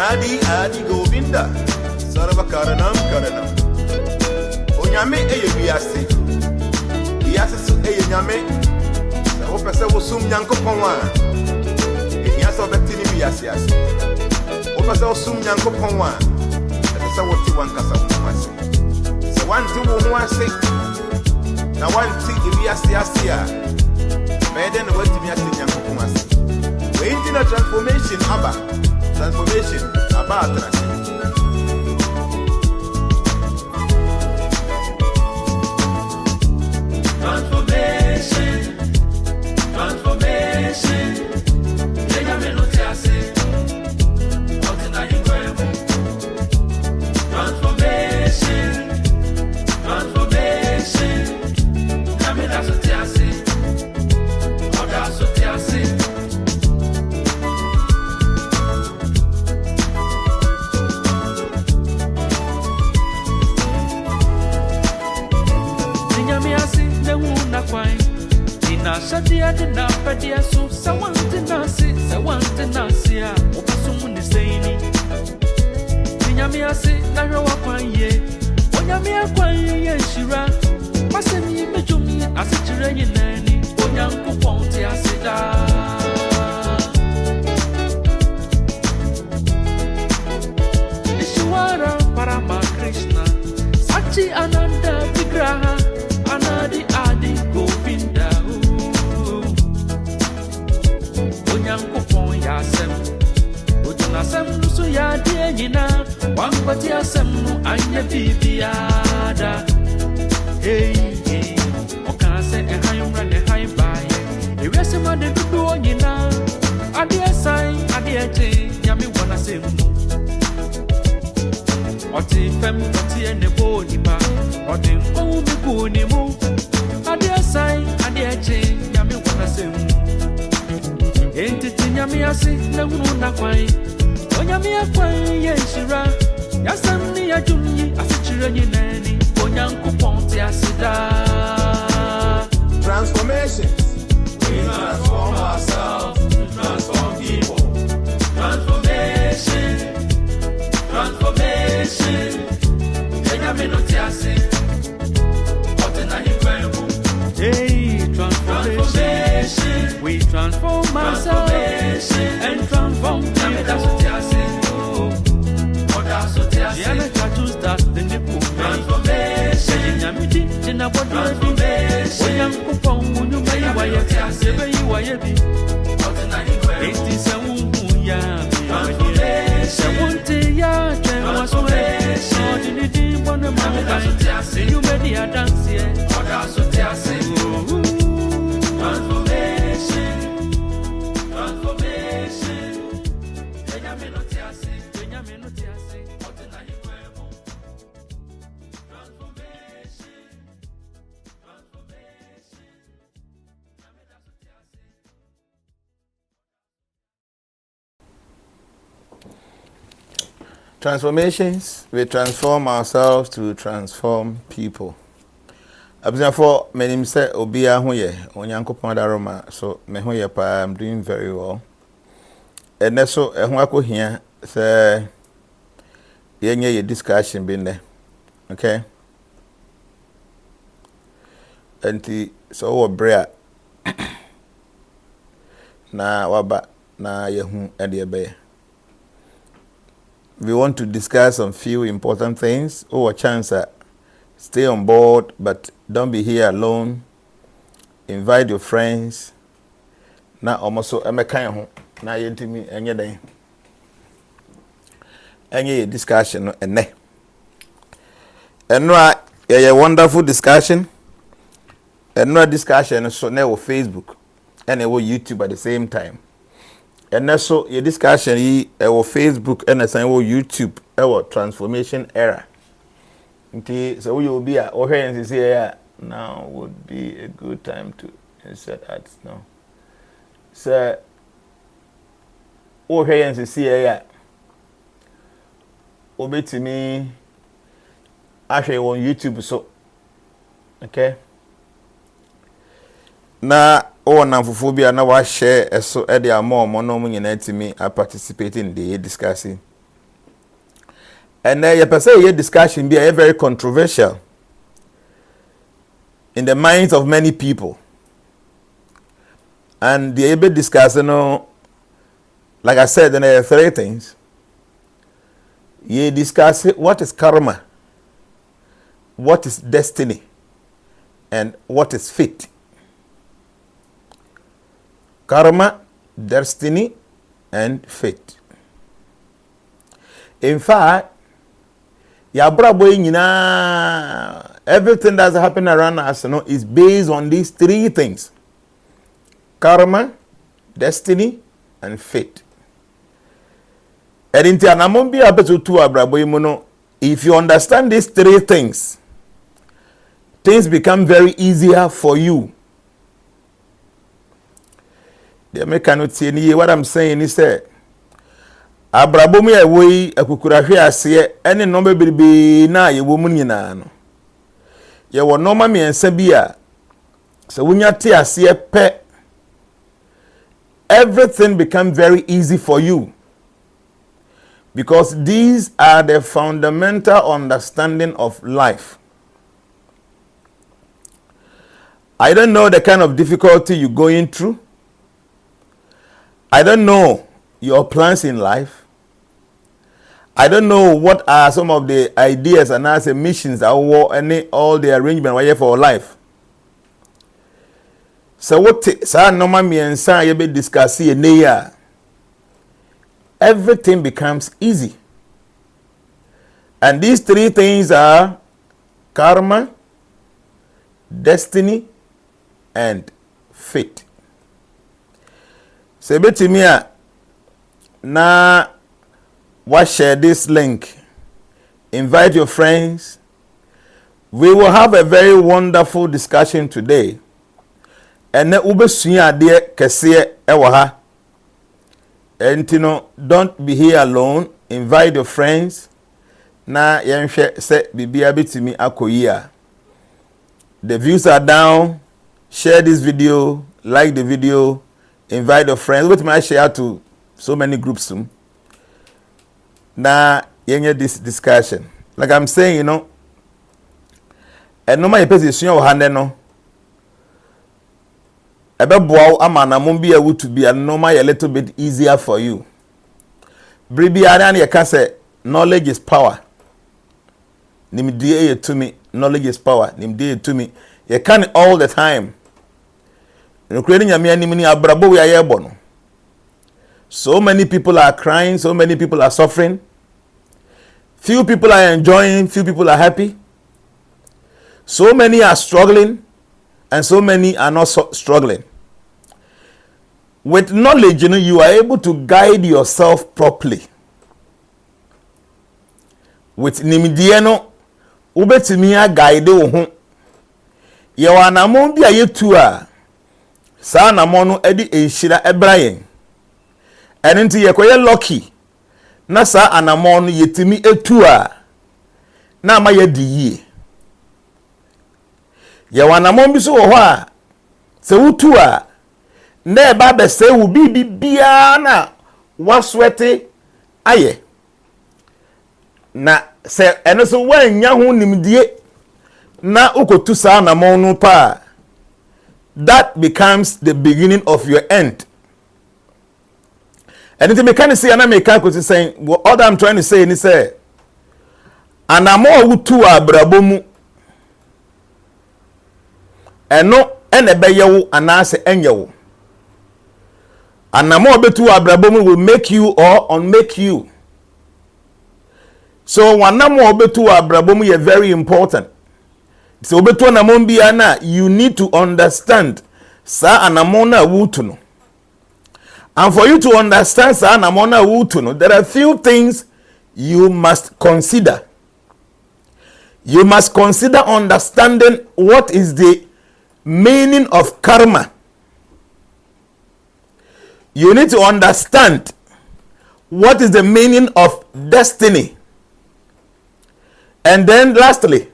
adi govinda sarva karanam onyame eyebiase biase so eyenyame sa wo pese wo sum nyankopon a ehia so betini biase ase wo pese wo sum nyankopon a pese wo ti wankasa wo ase se wanti wo ho ase na wanti ebiase ase a meden no wanti biase nyankopon ase we intina transformation aba atrás. Transformation. Ella me no te hace. Transformation. Ya me da so te hace. Oda so te hace. Shadia de na padia so sawante nasi a obaso ni seini Nyame ase na hwa kwanye onyame akwanye ye shira masemi mejumi ase kire nyinani onyankopon te ase da Ishwara Parama Krishna Sachi Ananda Vigraha Anadi Adi Govinda Onyankopon yasem Otunasem nusu ya die nyina Wampati asem nu anya bibiada Hey hey Okase ehayumra ne haybaye Ewese made dudu onyina Adie sai adie te Nyami wana semu Oti fem oti ene bo nipa Oti nkowu biku ni mu Adie sai adie te Nyami wana semu Enti nyami ase na hunu na kwan onyami akwan ye nshira yasam ni adwumyi asechire nyinani onyankopon te aseda Transformations. We transform ourselves to transform people. Transformation. Nyami no te ase otena himwemu. Hey, transformation. We transform ourselves and transform people. Yana tattoos that the nipple transformation. Yamiti, Jina Bodi, William Kupong, Munu Maya, Seven Yuayabi. It is a Wuya, Semuntia, Transformation. Didn't want to manifest. See you many a dance here. Transformations, we transform ourselves to transform people. Abzafo menim se obi ahoye onyankopon daroma so me hoye pa I'm doing very well. Ene so ehun akohia se yenye ye discussion bi ne. Okay? Enti so wo brea na waba na yehu ede be. We want to discuss some few important things. A chance stay on board, but don't be here alone. Invite your friends. Na almost so kind ho na yentimi enye den. Enye discussion ene. Enwa a wonderful discussion. Enwa discussion so na Facebook and YouTube at the same time. And so your discussion our Facebook and our YouTube our transformation era. So you will be at here now would be a good time to insert ads now. So here obey to me actually on YouTube so okay. Na o na na wa share eso e dia more no nyina timi a participate in the discussing And your person discussion be very controversial in the minds of many people. And the able discuss, like I said, there are 3 things. You discuss what is karma, what is destiny, and what is fate. Karma, destiny, and fate. In fact, everything that's happening around us is based on these 3 things. Karma, destiny, and fate. And if you understand these 3 things, things become very easier for you. What I'm saying is that abrabomu ya wei akukurahwe ase ene nomba biribi na ye womu nyina no ye wo noma miensa bi a so wunya te ase pe everything become very easy for you, because these are the fundamental understanding of life. I don't know the kind of difficulty you're going through. I don't know your plans in life. I don't know what are some of the ideas and as missions that all the arrangement why for life. So what sa normal me and sa you be discussing everything becomes easy. And these 3 things are karma, destiny, and fate. So betimia na share this link. Invite your friends. We will have a very wonderful discussion today. And na ubesuya de kese ewa ha. And don't be here alone. Invite your friends. Na yenhwe se bibia betimi akoyia. The views are down. Share this video, like the video, invite your friends. What may I share to so many groups soon? Now, this discussion. Like I'm saying, and no my position or hand no. Ebeboa amana mumbi able to be a normal a little bit easier for you. Bribi adan ye can say knowledge is power. Nimdie to me, knowledge is power. Nimdie to me. You can all the time. So many people are crying, so many people are suffering. Few people are enjoying, few people are happy. So many are struggling, and so many are not struggling. With knowledge, you are able to guide yourself properly. With nimidieno, ubetimia guide ohu. Yawana mombi ayetua. Sa na mono edi ehira ebrayen ene nti yekoye lucky na sa anamon yetimi etu a na ma yedi yie ye wanamon bi so wo ho a se wutu a na e ba be se wu bibia na waswete aye na se ene so wanya ho nimdie na ukotu sa anamon no pa. That becomes the beginning of your end. And the mechanic say, and I make saying, what all I'm trying to say is say, and I'm more to a brabomu, and no, and a bayo, and I say, and yo, and I'm more to a brabomu will make you or unmake you. So, one more to a brabomu is very important. So beto na mombiana, you need to understand sa anamona wutuno. And for you to understand sa anamona wutuno, there are few things you must consider. You must consider understanding what is the meaning of karma. You need to understand what is the meaning of destiny. And then lastly,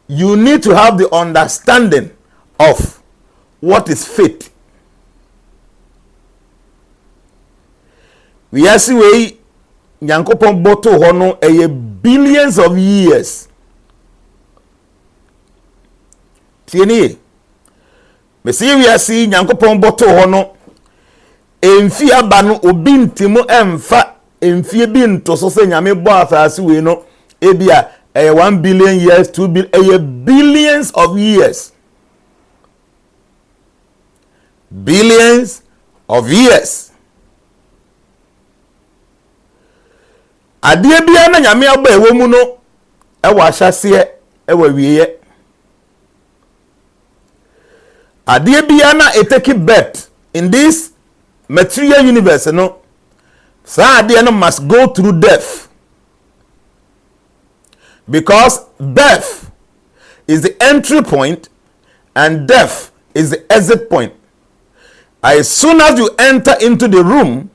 you need to have the understanding of what is fate. We are see we Yankopon boto hono eye billions of years. Tieni me see we are seeing Yankopon boto hono emfi aba no obi ntimo emfa emfi bi nto so se nyame bo asase we no ebia 1 billion years, 2 billion, billions of years. Billions of years. Adie bia na nyame aba ewo mu no ewa hyase ewa wieye. Adie bia na take birth in this material universe no. Sa adie no must go through death. Because birth is the entry point and death is the exit point. As soon as you enter into the room,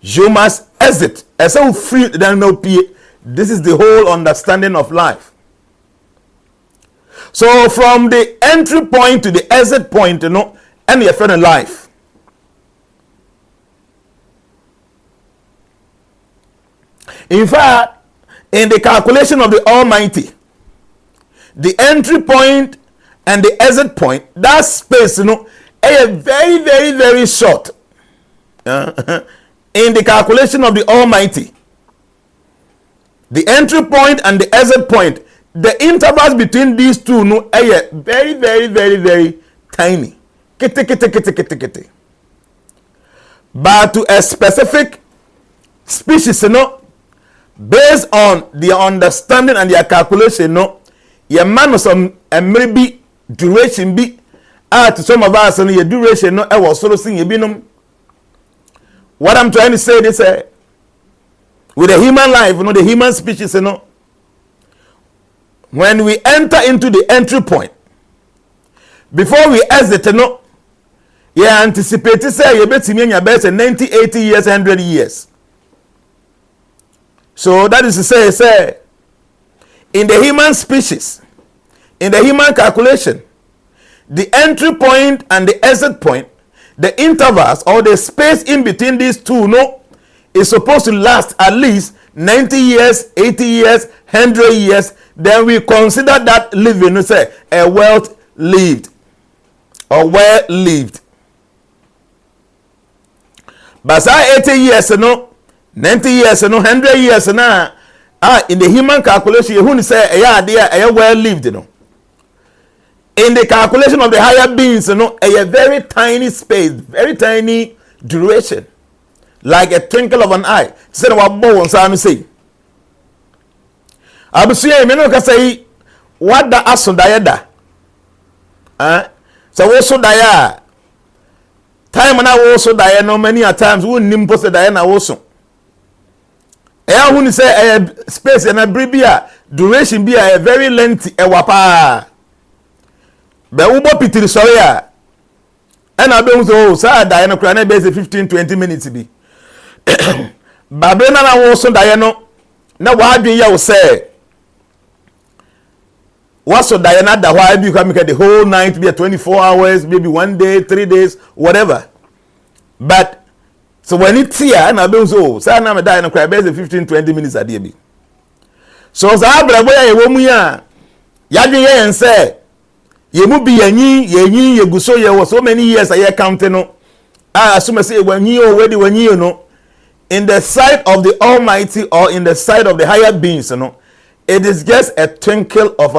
you must exit. As you free, then no pay. This is the whole understanding of life. So from the entry point to the exit point, and your friend in life. In fact, in the calculation of the Almighty, the entry point and the exit point, that space, is very, very, very short. In the calculation of the Almighty, the entry point and the exit point, the intervals between these two, are very, very, very, very tiny. Kitty. But to a specific species, based on their understanding and their calculation, your man some maybe duration be to some of us, and your duration I was sort of seeing what I'm trying to say is with the human life, the human species, when we enter into the entry point, before we exit, you anticipate say you bet me your best 90, 80 years, 100 years. So that is to say, in the human species, in the human calculation, the entry point and the exit point, the intervals or the space in between these two, is supposed to last at least 90 years, 80 years, 100 years. Then we consider that living, say, a well lived or well lived. But 80 years, 90 years, 100 years, in the human calculation, you say, well lived, In the calculation of the higher beings, a very tiny space, very tiny duration, like a twinkle of an eye. Say what bones I say. I be saying, say what the aso diada. So also dia. Time na also dia no many a times we nimpo se dia na also. Who say a space and a bribia duration be a very lengthy e wapa. Be ubo pitiri sorry a. And I be so say dia no kra na be 15-20 minutes be. Babena na also dia no na wa adwen ya wo say what's so Diana that why you can make the whole night be a 24 hours, maybe 1 day, 3 days, whatever. But so when it's here, and I don't so I'm a Diana cry 15-20 minutes a day. So Zabra boy a woman yadin and say ye mu be ye guso ye was so many years a year counting no. I assume I say when you already when you know in the sight of the Almighty or in the sight of the higher beings, it is just a twinkle of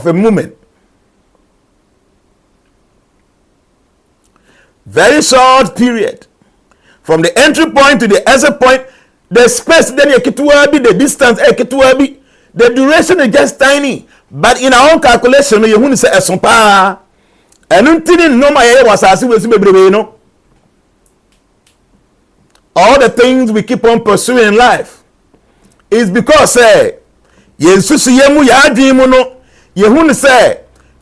a moment. Very short period. From the entry point to the exit point, the space then the distance the duration is just tiny. But in our own calculation, you want to say a and until no my was as all the things we keep on pursuing in life is because you say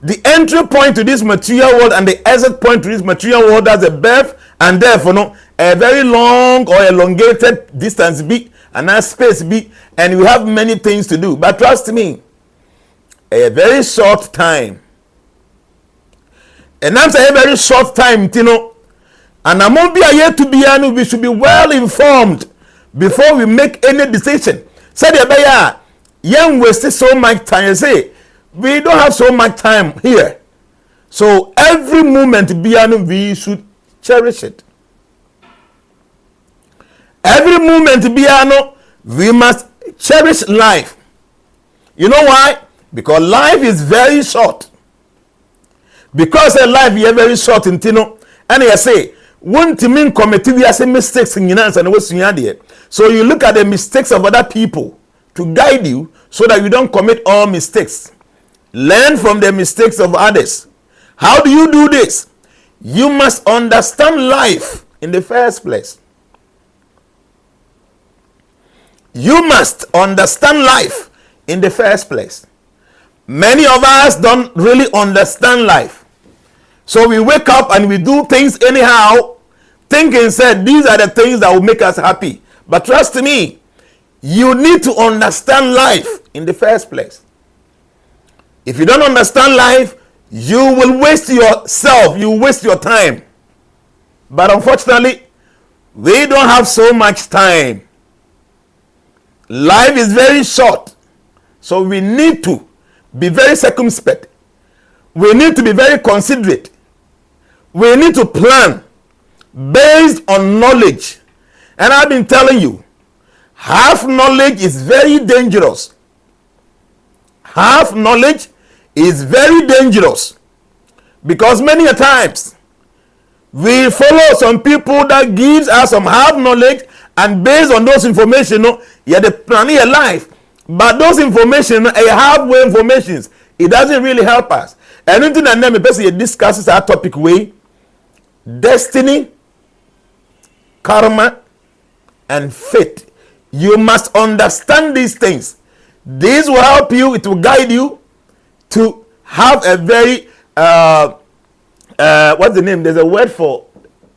the entry point to this material world and the exit point to this material world has a birth and therefore a very long or elongated distance be and that space be, and we have many things to do. But trust me, a very short time. And I'm saying a very short time, and I'm be a year to be we should be well informed before we make any decision. Said the young wasted so much time. You say we don't have so much time here. So every moment we should cherish it. Every moment we must cherish life. You know why? Because life is very short. Because life is very short in Tino. And I say, one to mean commit mistakes in your and what's in. So you look at the mistakes of other people to guide you so that you don't commit all mistakes. Learn from the mistakes of others. How do you do this? You must understand life in the first place. You must understand life in the first place. Many of us don't really understand life. So we wake up and we do things anyhow, thinking said these are the things that will make us happy. But trust me, you need to understand life in the first place. If you don't understand life, you will waste yourself, you waste your time. But unfortunately, we don't have so much time. Life is very short. So we need to be very circumspect. We need to be very considerate. We need to plan based on knowledge. And I've been telling you, half knowledge is very dangerous. Half knowledge is very dangerous. Because many a times, we follow some people that gives us some half knowledge, and based on those information, you are planning a life. But those information, halfway informations, it doesn't really help us. And anything that name a person discusses our topic way, destiny, karma, and fate. You must understand these things. This will help you, it will guide you to have a very what's the name? There's a word for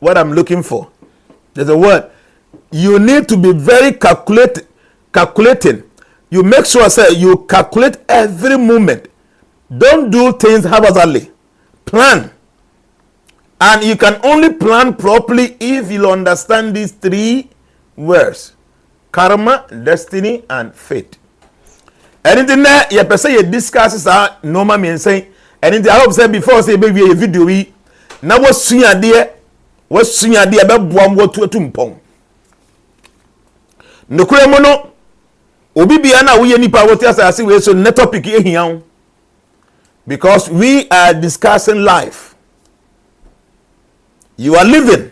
what I'm looking for. There's a word. You need to be very calculating. You make sure you calculate every moment. Don't do things haphazardly. Plan. And you can only plan properly if you understand these three words: karma, destiny, and fate. Anything that you person you discuss is normal mean saying anything I hope say before say baby a video we na what sunya de be boam what to mpon. No kuremo no obi bia na wo ye nipa what asase we so net topic ehia, because we are discussing life. You are living.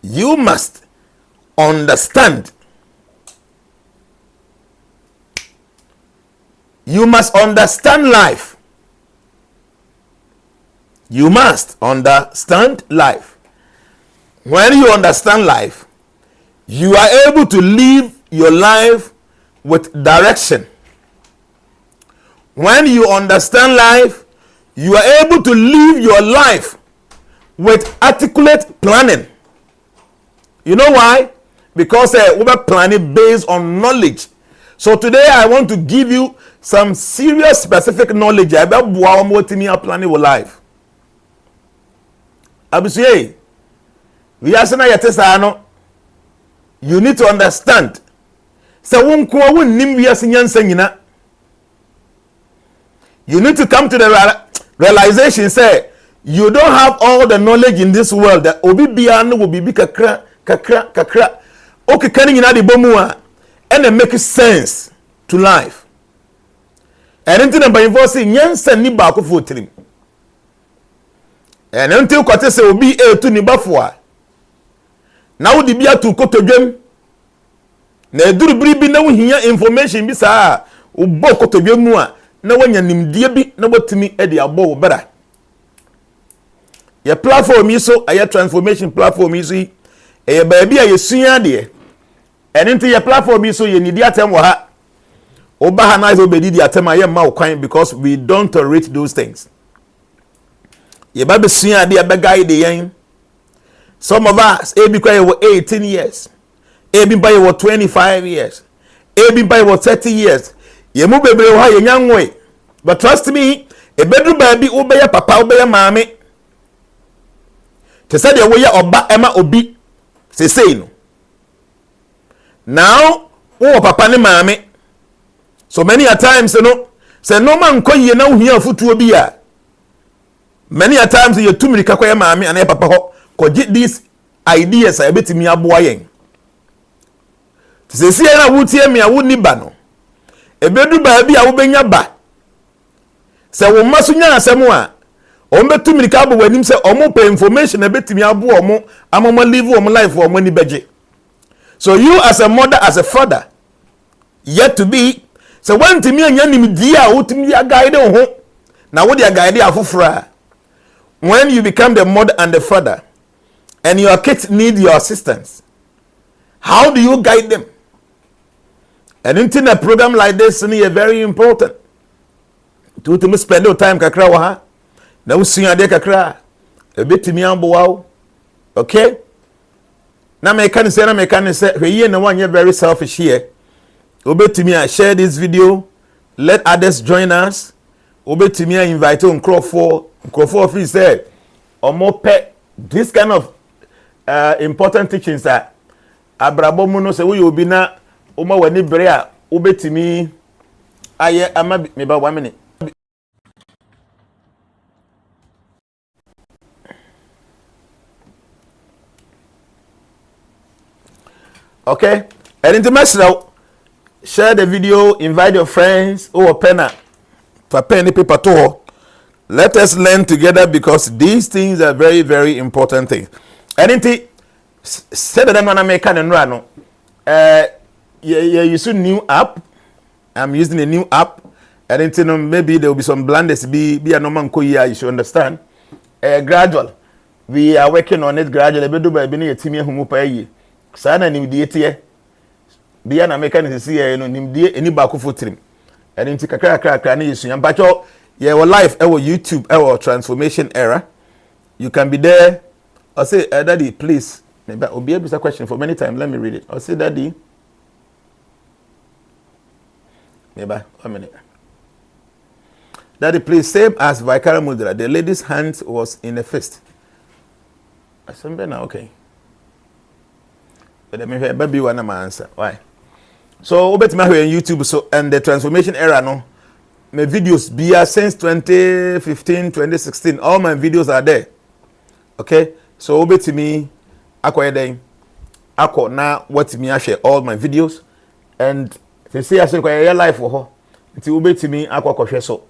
You must understand. You must understand life. You must understand life. When you understand life, you are able to live your life with direction. When you understand life, you are able to live your life with articulate planning. You know why? Because we're planning based on knowledge. So today I want to give you some serious specific knowledge about what me planning your life. Abusue, we are saying yetesano. You need to understand. So you need to come to the realization say you don't have all the knowledge in this world. That obi biano will be kakra. Okay, can you the bomua and it makes sense to life. And anything about involving nyansa ni ba ko fotrim. And until kwate say obi to ni bafo. Now the bia to kotodwem. Na eduru biribi na wo hia information bi saa obo kotodwem mu a na wanya nimdie bi na botimi e de abo wo bera. Your platform is so a transformation platform is a baby a yesuya de. And into your platform is so you need atem wa ha. Oba ha nice obedi di atem aye ma kwan, because we don't tolerate those things. Ye ba be suya de be guide yen. Some of us ebi kwa ye 18 years. Ebi ba ye 25 years. Ebi ba ye 30 years. Ye mu bebre ha ye nyanwe. But trust me, e bedru baby obeye papa obeye maame. Te said the way oba ema obi se say no. Now, oh papa ne maame So many a times, say no man ko ye na uhia futuo bi a. Many a times you too many kakoya maami and papa ho ko get these ideas a betimi aboa yen. Se na wutie me a woni ba no. Ebedu ba bi a wo benya ba. Se wo maso nya asem a ombetu mirika abo wanim se omo pay information ebetimi abo omo amoma live omo life omo ni beje. So you as a mother, as a father, yet to be, so when to me and yanim dia utimi ya guide ho na wo dia guide afofra. When you become the mother and the father and your kids need your assistance, how do you guide them? And in a program like this is very important. To spend your time kakra wa ha. Na usia de kakra. Ebetimi ambo wow. Okay? Na me can say we na one very selfish here. Obetimi share this video. Let others join us. Obetimi invite on Crawford free say omo pe this kind of important teachings are abrabo mu no say we obi na oma wani bere a obetimi aye ama me ba 1 minute. Okay, and international, share the video, invite your friends, penna, for penny paper to. Let us learn together because these things are very, very important things. And said that I'm gonna make an run. You see new app. I'm using a new app. And maybe there will be some blunders. Be a normal koya. You should understand. Gradual. We are working on it gradually. Be do by being a team who pay. Sana ni mdiete bia na meka ni sisi no nimdie eni ba ko fotrim eni nti kakra na yesu yam pacho ye wo life e wo YouTube e wo transformation era. You can be there. I say daddy please maybe obi a question for many time. Let me read it. I say daddy maybe 1 minute. Daddy please, same as Vaikara Mudra, the lady's hand was in a fist. I said now okay. But me baby one my answer. Why? So obet me on YouTube so and the transformation era no. My videos be since 2015, 2016. All my videos are there. Okay? So obet me akwa den. Akwa na what me share all my videos and they say I say your life for her. Until obet me akwa share so.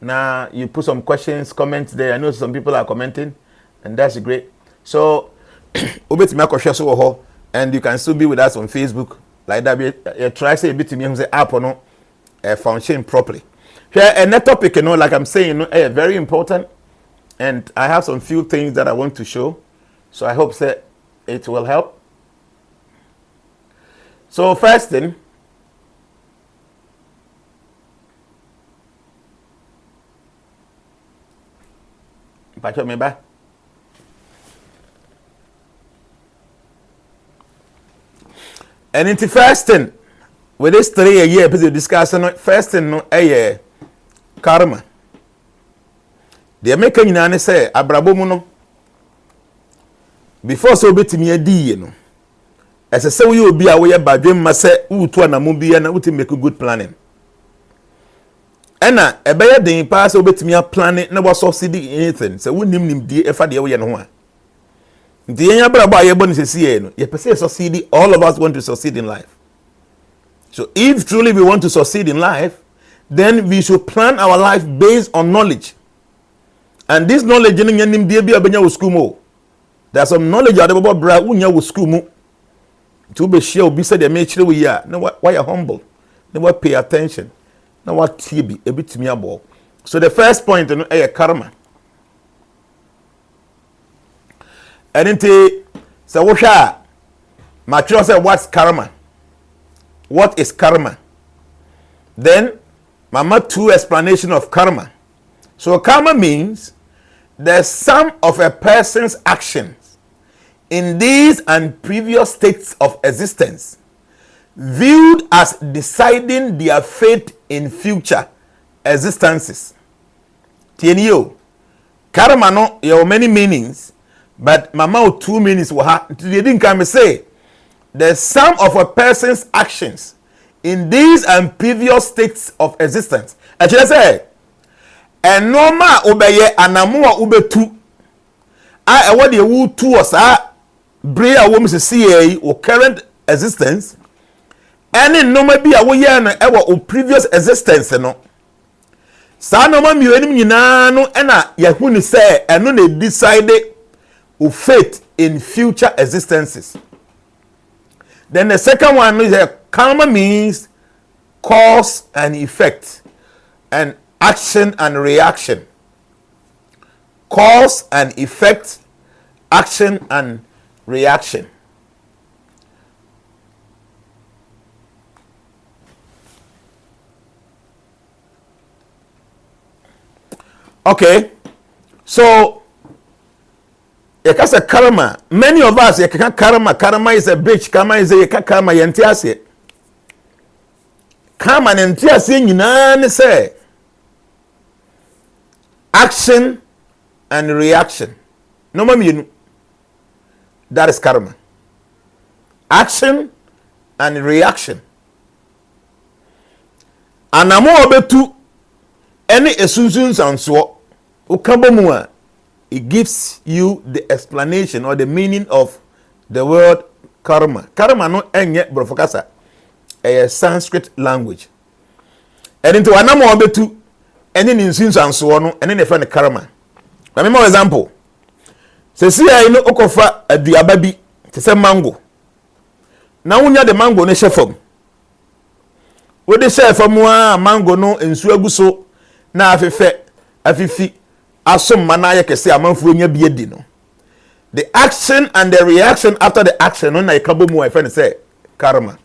Now you put some questions, comments there. I know some people are commenting and that's great. So obet me akwa share so her. And you can still be with us on Facebook like that. Try say a bit to me say app or no function properly. Here and that topic, like I'm saying, very important. And I have some few things that I want to show. So I hope that it will help. So first thing, patch up me back. And in the first thing, with this 3 a year episode discussion, first thing no karma. The American nane say abrabo mu no before so betimi adi no. As I say we obi a we badwem ma say utu anamo bia na uti make good planning. Ena ebeye den pa say obetimi planning na bo succeed in anything. Say wonim die efa de we ye no ho a. The all of us want to succeed in life. So if truly we want to succeed in life, then we should plan our life based on knowledge. And this knowledge, there's some knowledge about bra unya with school. To be sure, be said they make sure we are. Now why are humble? Now pay attention. Now what TB a bit to me about. So the first point is karma. And into so what mature say what's karma? What is karma? Then mama two explanation of karma. So karma means the sum of a person's actions in these and previous states of existence viewed as deciding their fate in future existences. Tienio. Karma no there are many meanings. But mama 2 minutes they didn't come and say the sum of a person's actions in these and previous states of existence. Actually, say, and normal obeye anamoa ubetu. I what the wu two or sa bria woman to see or current existence. Any normal be a way na ever or previous existence no. Sa normal mi enim nyina no na yahuni say eno na decide of faith in future existences. Then the second one is karma means cause and effect and action and reaction. Cause and effect, action and reaction. Okay, so yɛka sɛ karma. Many of us yɛka karma. Karma is a bitch. Karma is a karma. Yɛnte ase. Karma yɛnte ase nyinaa ne sɛ action and reaction. No mamienu. That is karma. Action and reaction. Anamo obetu any esunsun sanso ukabomua. It gives you the explanation or the meaning of the word karma. Karma no enye brofokasa. A Sanskrit language. And into anamo obetu any ninsun sanso no and then the karma. Let me more example. Se si I no okofa aduaba bi te se mango. Na wonya de mango ne hyefam. Wo de hyefam a mango no ensu aguso na afefe afifi asom mana ye kese amanfo nya bi edi no. The action and the reaction after the action no na ikabo mu I say karma.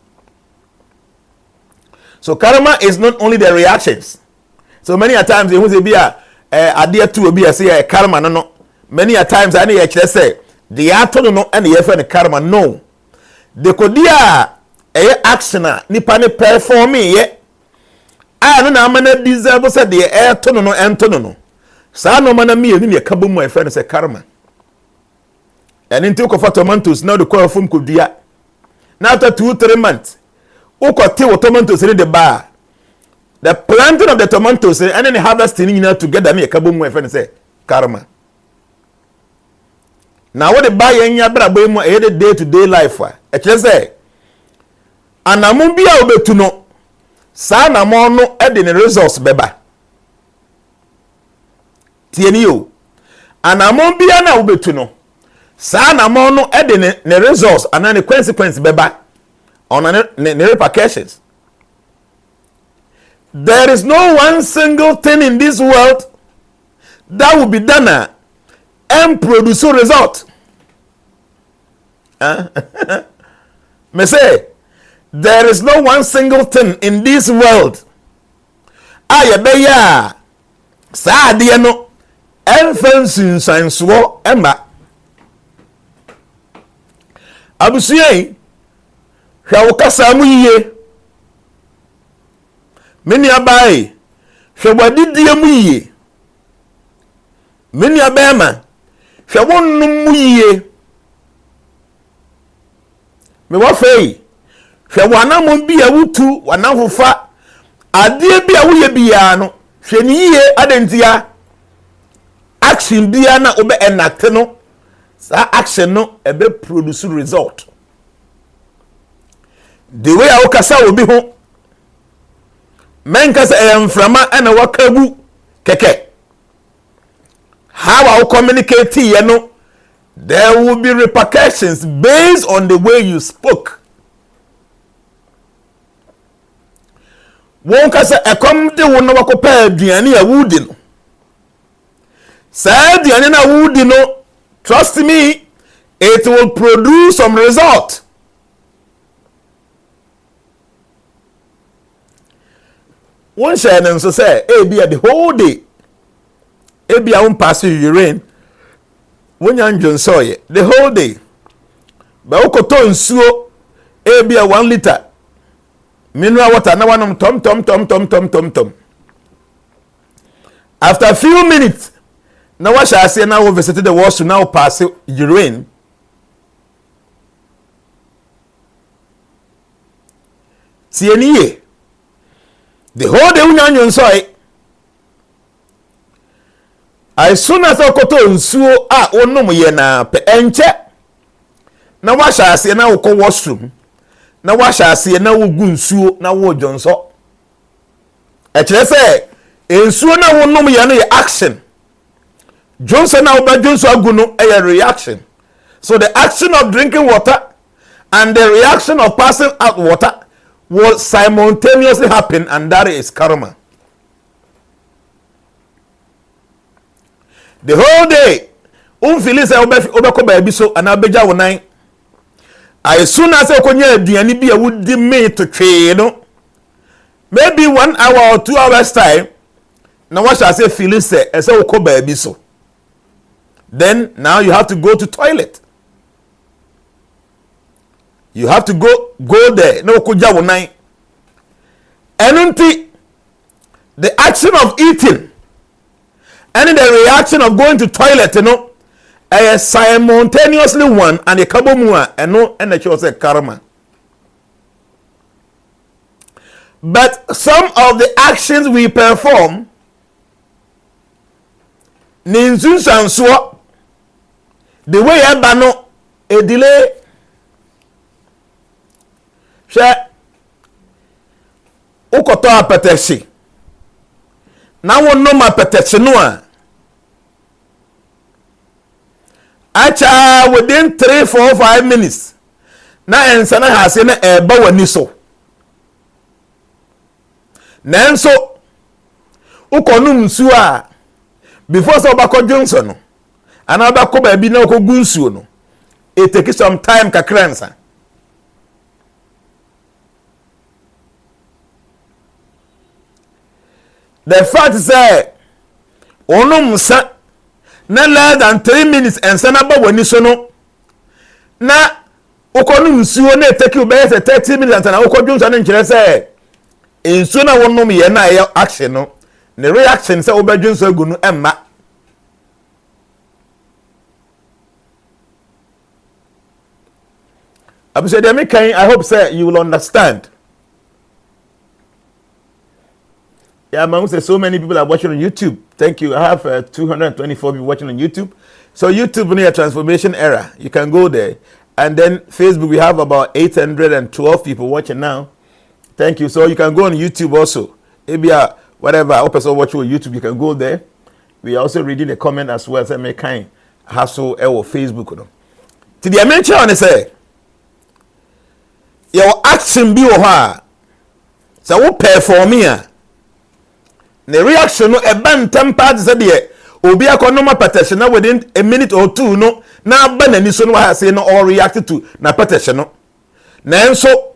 So karma is not only the reactions. So many a times you say be adhere to obi say karma no. Many a times I need to say the ato no and the friend karma no. The kodia action nipa ne perform ye. I no na man deserve say the air to no ento no. Sa no man me ni kabo mu my friend say karma. And into ko for tomatoes now the call from kodia. Now after 2-3 months, ukote wo tomatoes in the bar. The planting of the tomatoes and then the harvesting together me kabo mu my friend say karma. Now what the buy enya bra boy mu e day to day life a kire say anamon bia obetu no sa anamon no e de ne results beba tieni yo anamon bia na obetu no sa anamon no e de ne results and the consequence beba on ne repercussions. There is no one single thing in this world that will be done and produce a result. Me say, there is no one single thing in this world. Ayebeya, sa de no, enfensin sanso emba. Abusuye, hwa wokasa mu yiye. Meni abai, hwa wadidie mu yiye. Meni abema, hwa wonnum mu yiye. Me wa fei, hwa wanamon bia wutu wanamfofa ade bia woye bia no, hwe ni yiye adentia. Action bia na obe enact no, sa action no ebe produce result. The way a okasa obi ho, men kasa emframa ana wakabu keke. How I will communicate you know, there will be repercussions based on the way you spoke. Won kasa ekom de won na wakopa aduane a wudi no. Sa aduane na wudi no, trust me, it will produce some result. One share and so say, be the whole day. Ebi a won pass urine when you enjoy the whole day. Ba okoto nsuo ebi a 1 liter mineral water na wanom tom. After a few minutes, na wa sha ase na wo visit the washroom now pass urine. tie the whole day unyanyo nsoi as soon as okoto nsuo a onom ye na pe enche na washa ase na wokọ washroom na washa ase na wogu nsuo na wo jonso e kire se nsuo na wonom ye no ye action Johnson na oba Johnson agu no a reaction. So the action of drinking water and the reaction of passing out water will simultaneously happen, and that is karma. The whole day, feeling say obeko baby so and abeja wonan. As soon as okonya aduani bi a wudi me to twe no, maybe 1 hour or 2 hours time, na what shall say feeling say ese okọ baby so. Then now you have to go to toilet. You have to go there. No kuja wonai. Enunti, the action of eating and the reaction of going to toilet, simultaneously one and a kabomua and no and say karma. But some of the actions we perform ninzun sansuo the way no a delay share ukoto apetesi na wonno ma apetesi no a acha within 3 4 5 minutes na ensana hase na eba wani so nanso ukonu nsu a before so bako Johnson no ana bako ba bi na okogu nsuo no it takes some time kakransa. The fact is that onum sa na less than 3 minutes and sana ba wani so no na okonu nsuo na take you better 30 minutes and okogu Johnson no nkire say nsuo na wonum ye na ye action no the reaction say obadwu nsuo agu no emma. I hope say you will understand. Yeah, man, say so many people are watching on YouTube. Thank you. I have 224 people watching on YouTube. So YouTube in a transformation era. You can go there. And then Facebook, we have about 812 people watching now. Thank you. So you can go on YouTube also. Maybe whatever. I hope so watch on YouTube. You can go there. We are also reading the comment as well. Say make kind hassle or Facebook. To the mention on say. Your action be oha. So what perform here? The reaction no a ban tempered said there. Obi akonoma petition na within a minute or two no na ban ani so no ha say no all reacted to na petition no. Nanso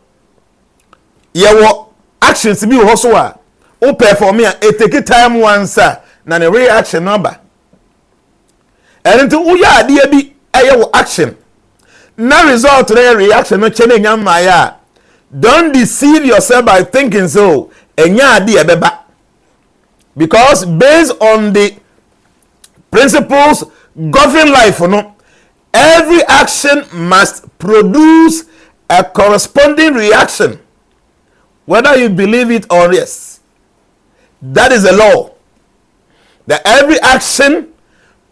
your actions be ho so a o perform here it take time once na the reaction number. And into uya ade bi aye action. Na result the reaction no chene nyama ya. Don't deceive yourself by thinking so enya ade ebeba. Because based on the principles governing life, every action must produce a corresponding reaction, whether you believe it or yes. That is the law. That every action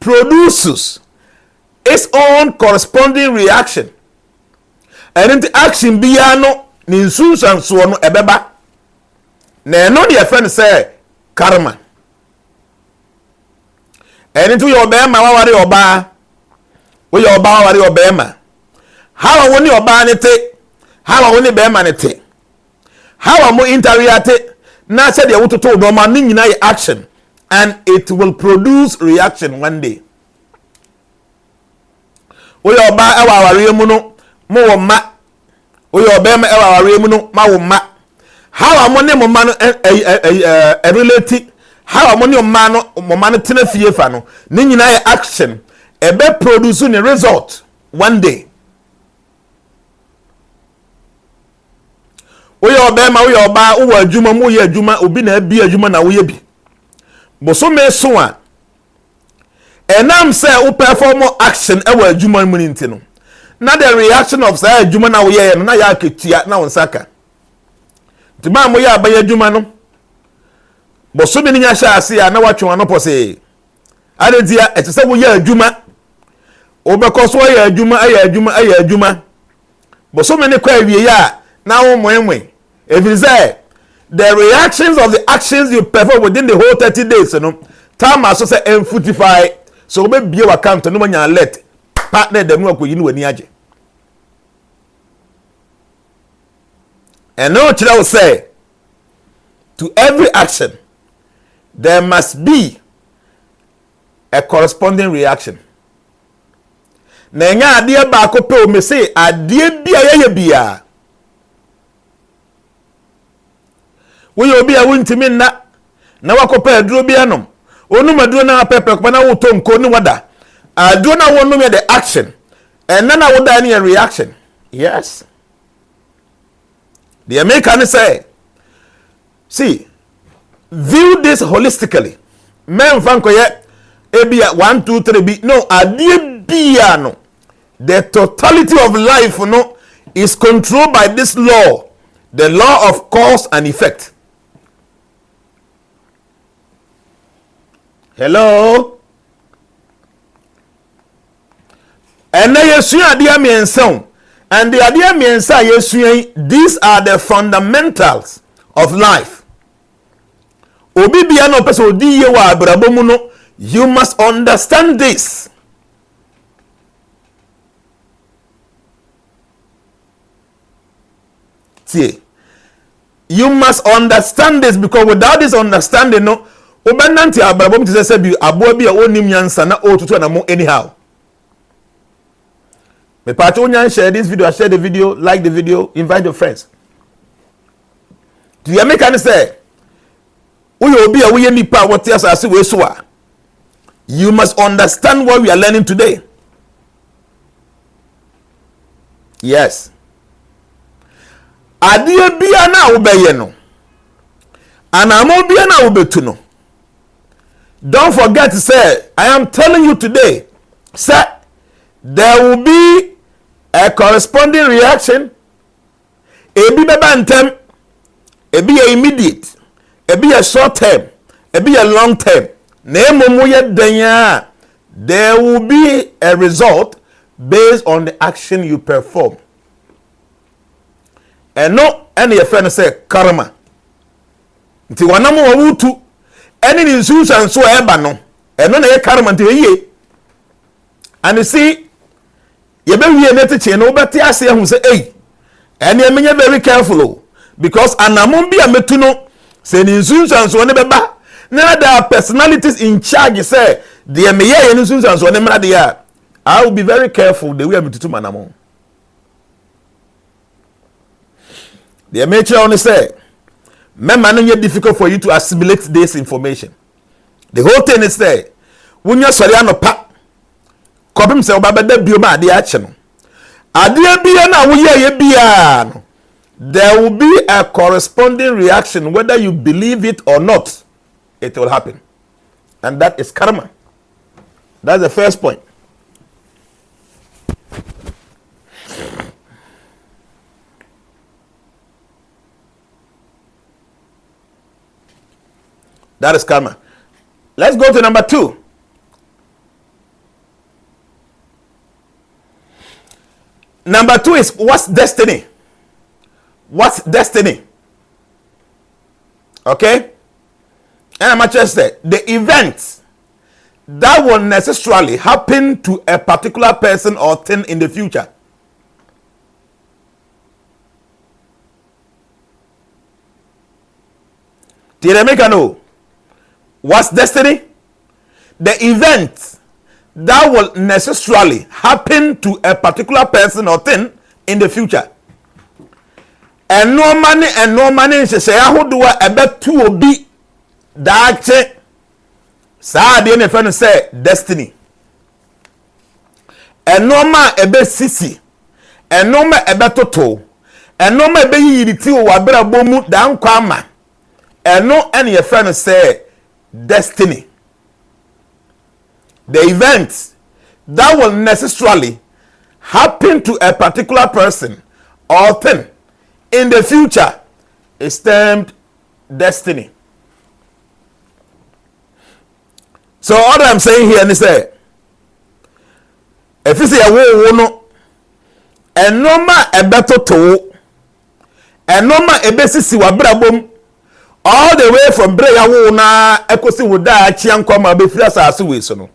produces its own corresponding reaction. And the action biyano ni nsunsan so no ebeba. Na no the friend say karma. And into your bema wawari oba. We your oba wawari obema. How woni oba nete? How woni bema nete? How mo interact? Na said you to no man nyina action, and it will produce reaction one day. We your oba wawari mu no mo ma. We your bema wawari mu no ma wo ma. How amone mo man relate how amone mo man tena fie fa no ni nyina action e be produce the result one day. We your ba wo adwuma mo ye adwuma obi na bi adwuma na wo ye bi boso me so a enam say wo perform action e wa adwuma mu ni ntino na the reaction of say adwuma na wo ye no na ya ketua na won saka. ti ma mo ya abaye adwuma no bosome ni nya sha ase ya na watwe anopo se adedia etese wo ya adwuma obekoso ya adwuma bosome ne kwa awie ya na wo moenwe efirize the reactions of the actions you perform within the whole 30 days no time aso say emfutify so obe bie wa account no manya alert partner dem no akoyi ni wani age and no chira will say to every action there must be a corresponding reaction. Na nya ade ba ko pe o me say ade bia ye bia wo yo bia wuntimi na wakopa aduro bia nom onum aduro na pepe ko na wo to nko ni wada aduro na wo nom the action and na wo da any reaction. Yes, the American say, see, view this holistically. Men fanko ye ebia 1 2 3 bi no ade bia no. The totality of life no is controlled by this law, the law of cause and effect. Hello? And yesu adia miensa and the adia miensa yesu, these are the fundamentals of life. Obi bia no person odi ye wa abrabo mu no, you must understand this. See, you must understand this, because without this understanding no obenanti abrabo mti say bi abo bi a onim nyansa na otutu na mo anyhow. Me part onyan share this video, share the video, like the video, invite your friends. Do you make any say we obi a we nipa what asase we so a, you must understand what we are learning today. Yes. Adie bia na wo beye no anamo bia na wo betu no, don't forget to say, I am telling you today, sir, there will be a corresponding reaction. Ebi beba ntem, ebi a immediate, ebi a short term, ebi a long term. There will be a result based on the action you perform. And no any friend say karma. Nti wanamu wa wutu any institution so eba no. And no na karma nti ye. And you see, you be we net che no beti ase hu say eh. And you menye very careful because anamon bi ametu no say the institution so ne beba. Now there are personalities in charge say the meye institution so ne mra dey. I will be very careful the way ametutu manamon. The amateur only say, "Memang it's difficult for you to assimilate this information." The whole thing is there. When you sorry no pa, kopim say obaba da bioma ade ache no. Ade bia na wo ye bia no. There will be a corresponding reaction whether you believe it or not. It will happen. And that is karma. That's the first point. That is karma. Let's go to number 2. Number 2 is what's destiny? What's destiny? Okay? And I'm just say the events that will necessarily happen to a particular person or thing in the future. Did I make a know? What's destiny? The event that will necessarily happen to a particular person or thing in the future. And no money say how do I bet to be that sa de ne friend say destiny. And no man ebe sisi. And no man ebe toto. And no man ebe yiti o wabra bomu dan kwama. And no any friend say destiny. The events that will necessarily happen to a particular person or thing in the future is termed destiny. So all I'm saying here is say, if you say a no, and no ma a better to, and no ma a besisi wa brabom, all the way from Breya Wona, Ekosi Wuda, Chiankoma, Befras Asuisono,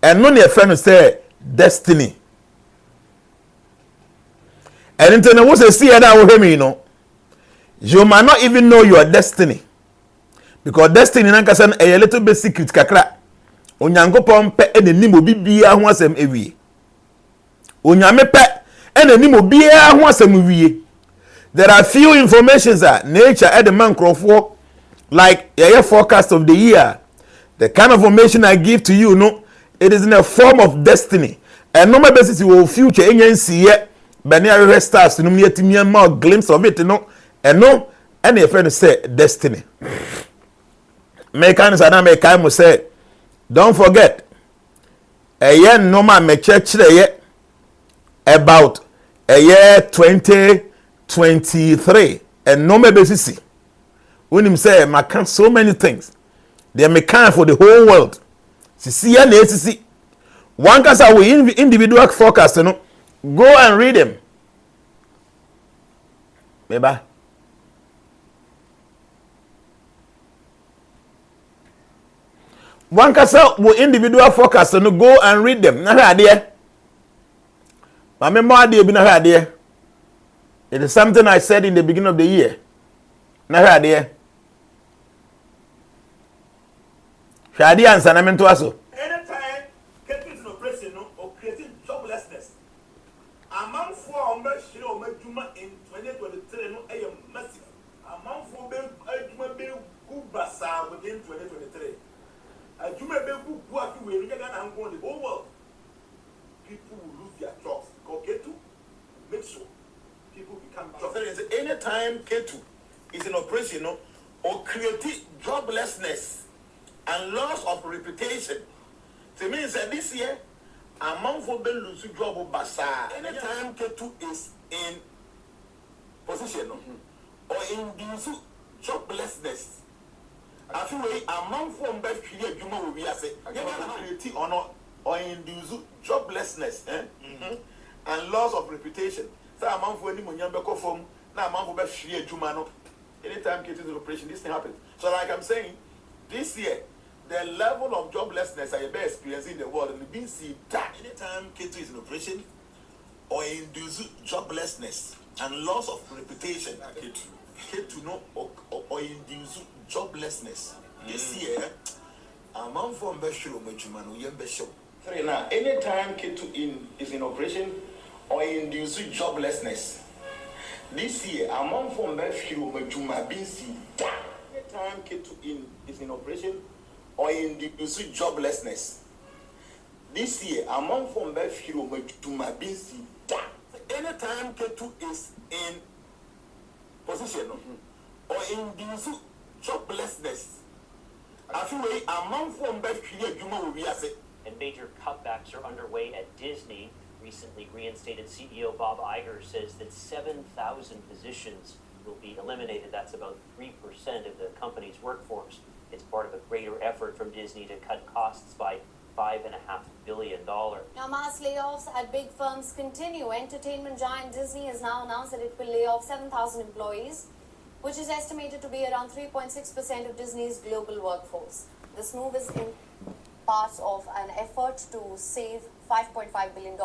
and no near friend say destiny. And internet was a see and I will hear me, you know. You might not even know your destiny. Because destiny nankasan a little bit secret kakra. Onyankopon pe enani mo bibia ho asem ewie. Onyame pe enani mo bia ho asem wie. There are few informations that nature at the man crofo like a forecast of the year. The kind of information I give to you, no, it is in a form of destiny. And no basis you will future enyen see Benny stars no me timi ma glimpse of it, no, and no any friend say destiny. Mechanics and I make time say, don't forget, a year no man me church about a year 2023, and no me basis. When him say, I can so many things, they are kind for the whole world. See, one case we individual forecast, you know. Go and read them. Maybe. One case we individual forecast, you know. Go and read them. Nah, idea. My memory be nah idea. It is something I said in the beginning of the year. Nah idea. Shadi answer na mento aso. In 2023, no, I am massive. Amount for Basa within 2023. A Juma Bebu, what you will get and go the whole world. People will lose their jobs. Go Ketu, make sure people become jobs. Anytime Ketu is in operation, no, or create joblessness and loss of reputation. To me, that this year, amount for Ben Lucy Job Basa. Anytime Ketu is in position or induce joblessness. I feel among from best create you will be as a creative or not or induce joblessness and loss of reputation. So among for any munyambeko form now among for best create Jumano. Anytime get into operation, this thing happens. So like I'm saying, this year the level of joblessness I have experienced in the world and being seen that anytime K2 is in operation or induce joblessness and loss of reputation, K2 know or induce joblessness. This year, amount from Beshiro Mechuman, we am Beshop. Now, anytime K2 is in operation or induce joblessness. This year, amount from Beshiro Mechuma being seen. Anytime K2 is in operation or induce joblessness. This year, amount from Beshiro Mechuma being seen. Anytime K2 is in position or induce joblessness, I feel among from best create you will be as it. And major cutbacks are underway at Disney. Recently reinstated CEO Bob Iger says that 7,000 positions will be eliminated. That's about 3% of the company's workforce. It's part of a greater effort from Disney to cut costs by $5.5 billion. Now, mass layoffs at big firms continue. Entertainment giant Disney has now announced that it will lay off 7,000 employees, which is estimated to be around 3.6% of Disney's global workforce. This move is in part of an effort to save $5.5 billion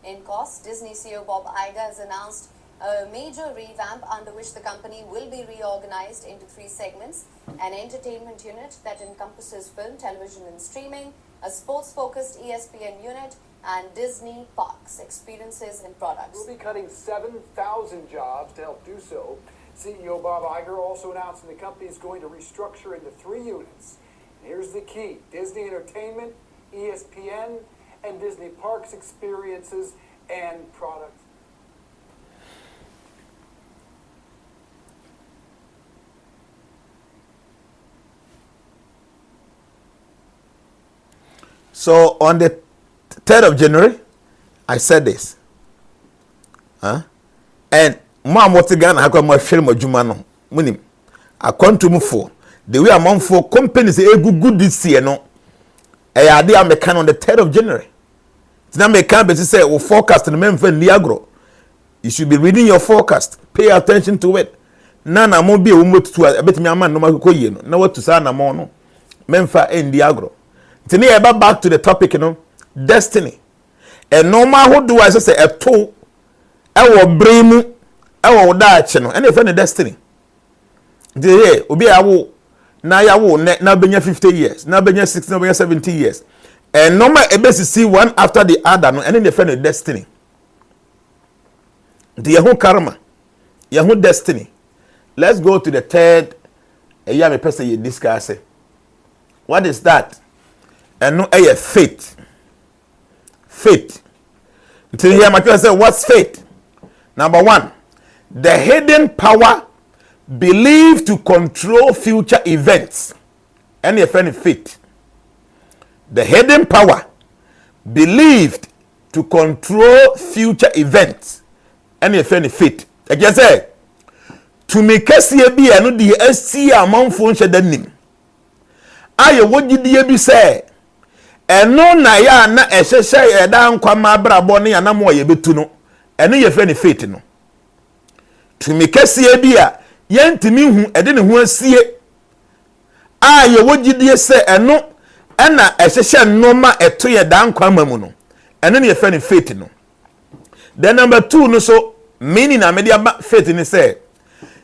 in costs. Disney CEO Bob Iger has announced a major revamp under which the company will be reorganized into 3 segments: an entertainment unit that encompasses film, television, and streaming, a sports-focused ESPN unit, and Disney Parks, experiences and products. We'll be cutting 7,000 jobs to help do so. CEO Bob Iger also announced that the company is going to restructure into 3 units. And here's the key: Disney Entertainment, ESPN, and Disney Parks, experiences and products. So on the 3rd of January, I said this. And Mom, what's the gun? I got my film of Jumano. munim akwantum for the way among for companies good this year no ade am can on the 3rd of January tina me can be say we forecast no memfa ni agro. You should be reading your forecast, pay attention to it. Nana mo bi e wo motutu a betimi ama no makokoye no na watu sa na mo no memfa endi agro. Tini eba back to the topic no destiny. E normal hodo wa say eto ewo bremu ewo daache no ene fe ne destiny. De obi awo na yawo na benya 50 years, na benya 60, na benya 70 years. E normal ebesisi one after the other no ene ne fe ne destiny. The Yahoo karma, Yahoo destiny. Let's go to the 3rd. Me person you discuss. What is that? And no faith. Faith. Until here, my question say, what's faith? Number 1, the hidden power believed to control future events. Any faith. The hidden power believed to control future events. Any faith. I just say to me kesiye bi eno de asi amanfo nhye danim aye wogidie bi say eno na ya na ehyehyɛ eda nkwa ma brabo ne ya na mo ye betu no eno ye fe ne faith no to me kesiye bi a yentimi hu ede ne ho asie aye wogidie say eno na ehyehyɛ nnoma eto ye da nkwa mamu no eno ne ye fe ne faith no. Then number 2 no so meaning na media faith in say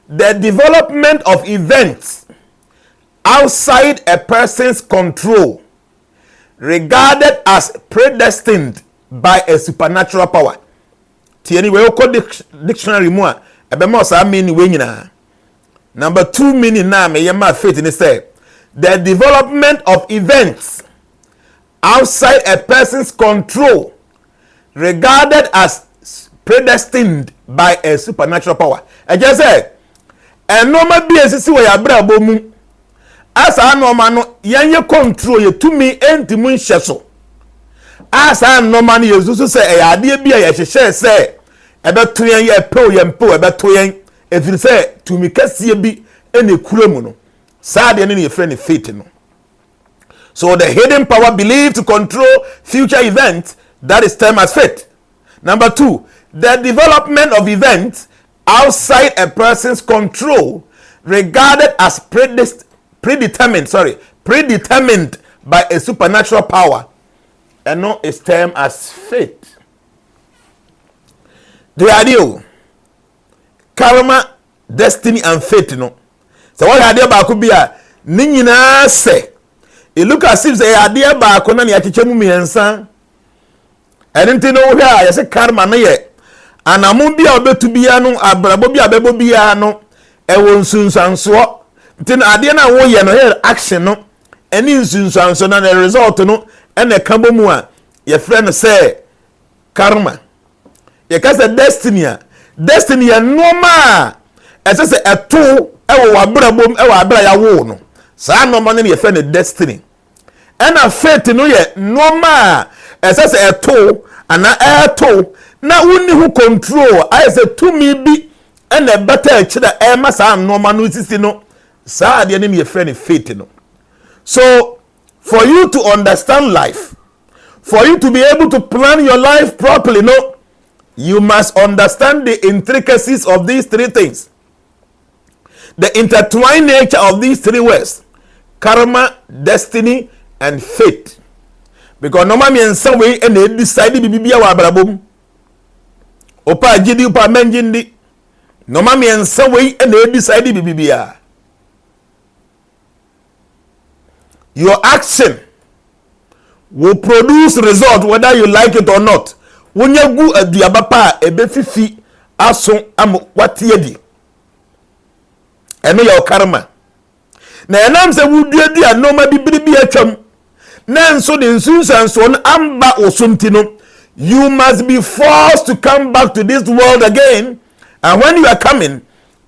the development of events outside a person's control regarded as predestined by a supernatural power. Tieni we ko dictionary mu a ebe ma sa meaning we nyina. Number 2 meaning na me yema faith in say the development of events outside a person's control regarded as predestined by a supernatural power. I just say enoma bi esisi we yabra bomu asa anoma no yenye control ye tumi entimu nhyeso asa anoma no yesusu se eyade bi a ye hyehye se ebeto yen ye pew ye mpew ebeto yen efiri se tumi kase bi ene kuramu no saade ne ye friend faith no. So the hidden power believed to control future events, that is termed as faith. Number 2, the development of events outside a person's control regarded as predetermined by a supernatural power, and no is termed as faith. The idea, karma, destiny, and faith. No, so what idea ba could be a ninyina say. It look as if the idea ba ko na ni achichemu miensa. Enti no hwa ya se karma na ye anamu bia obetu bia no abrabo bia bebo bia no ewo nsunsanso ntin ade na wo ye no here action no eni nsunsanso na the result no ene kabo mu a ye friend say karma ye ka say destiny ya normal ese se eto ewo wabrabo ewo abra ya wo no sa normal ne ye friend destiny ena faith no ye normal ese se eto ana eto na woni hu control I say to me bi ena better chida e ma sa normal no sisi no sa de ne me friend faith no. So for you to understand life, for you to be able to plan your life properly, no, you must understand the intricacies of these three things, the intertwined nature of these three words: karma, destiny, and faith. Because no man in some way and they decide to be wa brabum. Opa jidi opa menjindi. No man in some way and they decide to be bia. Your action will produce result whether you like it or not. When you go at the abapa ebe fifi aso am watiedi. Eno your karma. Na enam se wuduedi anoma bibiri atwam. Nanso the nsunsanso amba osumtino, you must be forced to come back to this world again, and when you are coming,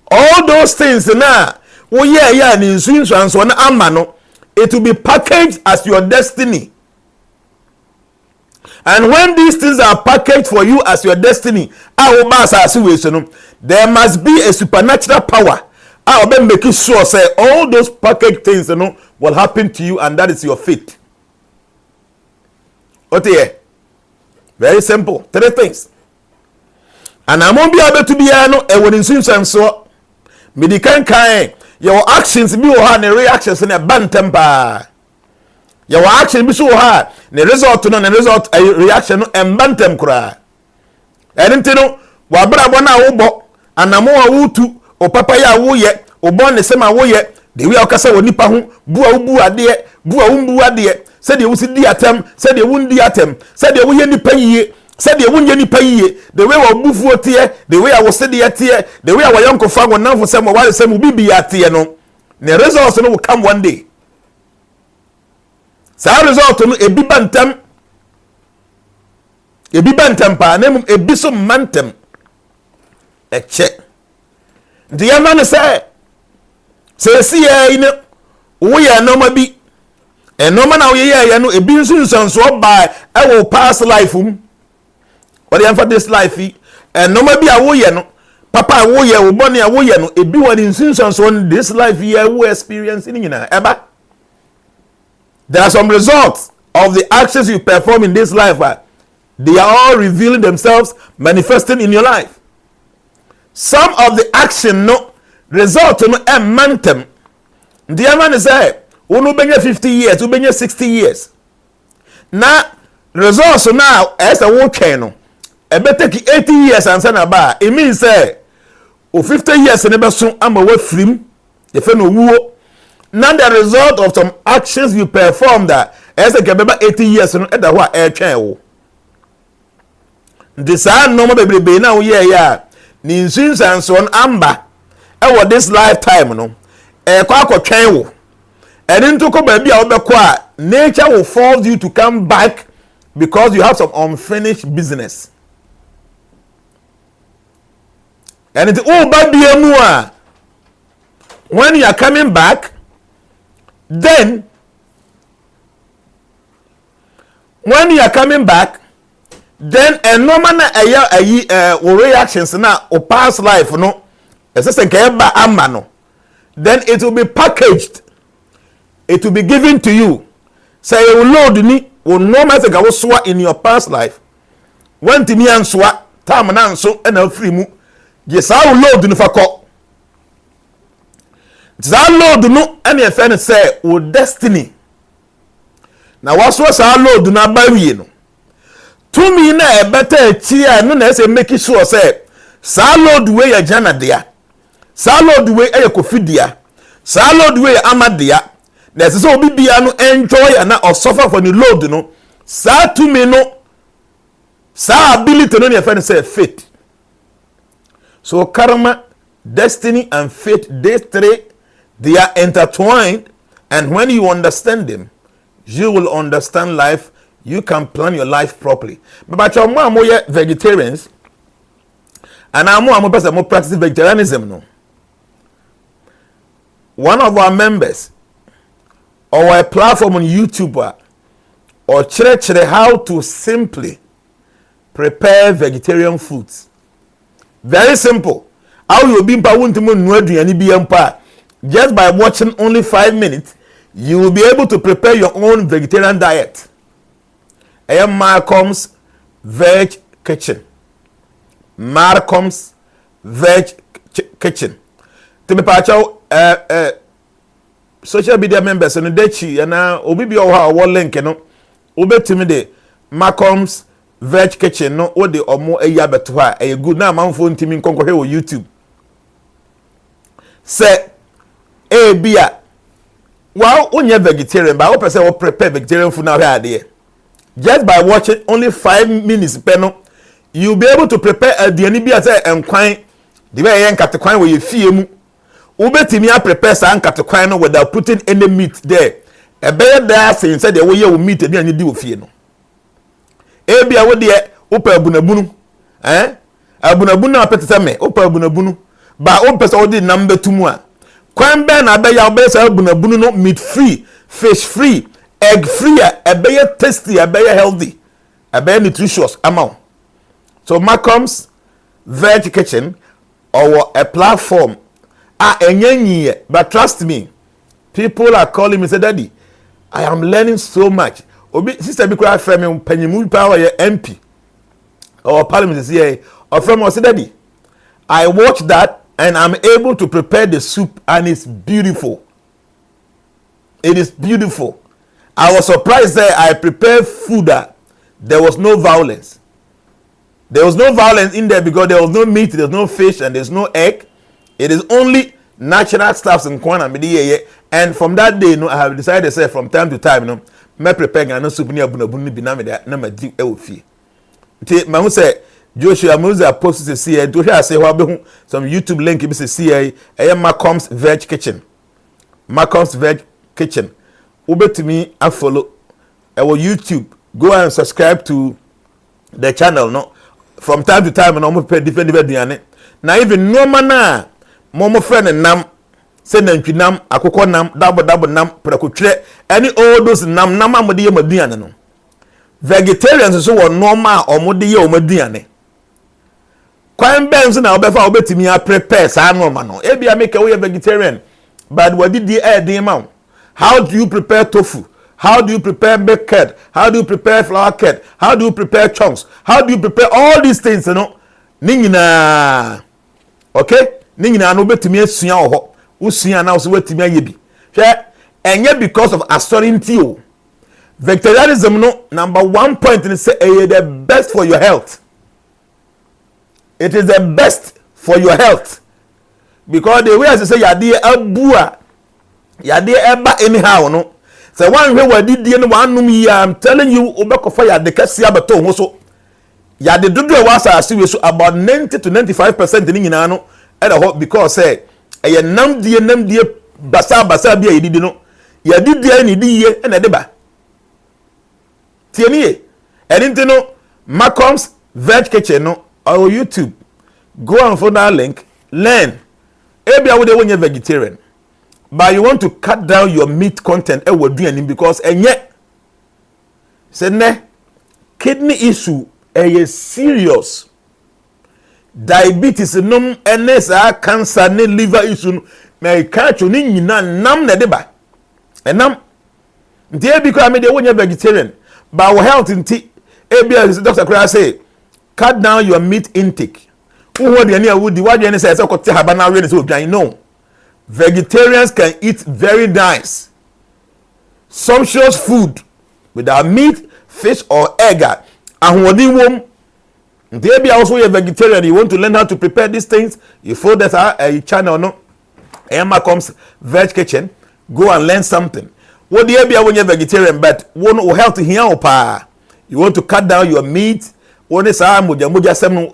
all those things na wo ye ya ni nsunsanso na amba no, it will be packaged as your destiny. And when these things are packaged for you as your destiny, there must be a supernatural power I'll be making sure say all those packaged things will happen to you, and that is your fate. Okay, very simple. 3 things. And I'm be able to be when in and so medican your actions be and reactions in a bad temper. Your action be so hard, the result no result a reaction and bantem cry. And wabra bona wo anamo awutu o papa ya wo ye o bon ne sema wo ye de wi akasa woni pa ho bu ade said you would di atem said you wouldn't di atem said you would nipa yie said you wouldn't nipa yie the way we bufu tie the way I was said tie the way our young fa go nan for some while some bibi tie no the results no will come one day. Sa result no ebi bantem pa na ebi so mantem e che the man say see ine wo ya no ma bi and no man now yeah no ebi nsunsan so by I will pass life but the for this life and no ma bi a wo ye no papa wo ye wo boni a wo ye no ebi won nsunsan so on this life here wo experience ni nyina eba. There are some results of the actions you perform in this life. They are all revealing themselves, manifesting in your life. Some of the action result in a mantem. The man is there. Unu benye 50 years, u benye 60 years. Na results now as a work no. E be take 80 years and say ba. It means say o 50 years ne be so am we frim. Ye fe no wuo. Now the result of some actions you perform that as a kebeba 80 years no e da ho a e twen wo. This no mo bebrebe na wo ye ya. Ni nsunsan so amba e wo this lifetime no. E kwa akotwen wo. And into ko ba bia obekọ a nature will force you to come back because you have some unfinished business. And it all ba bia mu a when you are coming back then and no man reactions na o past life no esese nke ba ama no then it will be packaged. It will be given to you. Say you load ni will no matter go swa in your past life. When timi answa time na nso e na free mu. Je sa load no fakọ. Za load no e na efe ne say o destiny. Na waso sa load na ba wie no. To me na e beta achi a no na say make sure say sa load we ya jana dia. Sa load we e kofidia. Sa load we amadia. There's so be no enjoy and or suffer for the load no. Sa to me no. Sa ability no your friend say fate. So karma, destiny and fate, these three, they are intertwined, and when you understand them, you will understand life. You can plan your life properly. But your mom vegetarians, and I'm more practice vegetarianism no. One of our members or a platform on YouTube or church how to simply prepare vegetarian foods. Very simple. How you be just by watching only 5 minutes, you will be able to prepare your own vegetarian diet. I am Malcolm's Veg Kitchen. Malcolm's Veg Kitchen. To be part of social media members and dechi and obi bi o link no obetimi de Malcolm's Veg Kitchen no o de omo eya beto ha e good na manfo ntimi nkonkohwe wo YouTube say bia wow onye vegetarian ba o pese o prepare vegetarian food now here just by watching only 5 minutes per no you'll be able to prepare a diani bia say enkwan de be yen katekwan wo ye fie mu ubetimi a prepare san katekwan no without putting any meat there. E be there saying said the way you meat e bi di ofie no. E bia wo de opa abunabunu. Abunabunu na petete me opa abunabunu. Ba o pese o de number 2 mu a. Kwan be na be ya be say abunabunu no meat free, fish free, egg free, e be tasty, e be healthy, e be nutritious amount. So Malcolm's Veg Kitchen or a platform But trust me, people are calling me say, Daddy, I am learning so much. Obi sister bi kura frame me panyimu power ye MP or parliament say or from us, Daddy, I watched that and I'm able to prepare the soup and it's beautiful. It is beautiful. I was surprised that I prepared food that there was no violence. There was no violence in there because there was no meat, there's no fish, and there's no egg. It is only natural stuffs in Kwana. And from that day, I have decided to say from time to time, me prepare and soup near Bunabuni Binami that number D. Elfi. My say, Joshua Musa posted to see to say some YouTube link to see a Macom's Veg Kitchen. Macom's Veg Kitchen. Ube to me and follow our YouTube. Go and subscribe to the channel. No, from time to time, and I'm pay different diane. Now even no mana, momo friend and nam, send them to nam, akoko nam, double nam, prakutre, any all those nam nama modiya modiana no. Vegetarians so normal or modiya modiane. Quite benz now before ube to me I prepare sa normal no. Ebi I make a way vegetarian, but what did the air the amount? How do you prepare tofu? How do you prepare baked curd? How do you prepare flour curd? How do you prepare chunks? How do you prepare all these things, you know? Ningina. Okay? Ningina no betimi asua ho. Usua na so wetimi ayebi. Hwe enye because of austerity o. Vegetarianism no number 1 point is say the best for your health. It is the best for your health. Because the way I say yade abua yade eba anyhow no. So one way we did the one num I'm telling you obekofa yade kase abeto ho so. Yade dodo wa sa we so about 90 to 95% ni nyina no e da ho because say e nam die basa bia yidi no. Yade die ni di ye e na de ba. Tieni e no Macom's Veg Kitchen no or YouTube. Go and follow that link. Learn. Ebia wo de wonye vegetarian. But you want to cut down your meat content because say ne kidney issue is serious. Diabetes num NSA cancer ne liver issue may catch you ni nam na deba. Enam ntie because I made the vegetarian. But our health in tea Dr. Kra say cut down your meat intake. Who the any would the what you say so no. Vegetarians can eat very nice, sumptuous food without meat, fish, or egg. And when you be also a vegetarian, you want to learn how to prepare these things, you follow that a channel, no? Macom's Veg Kitchen. Go and learn something. What do you be when you're vegetarian, but one will help to hear pa. You want to cut down your meat. One is you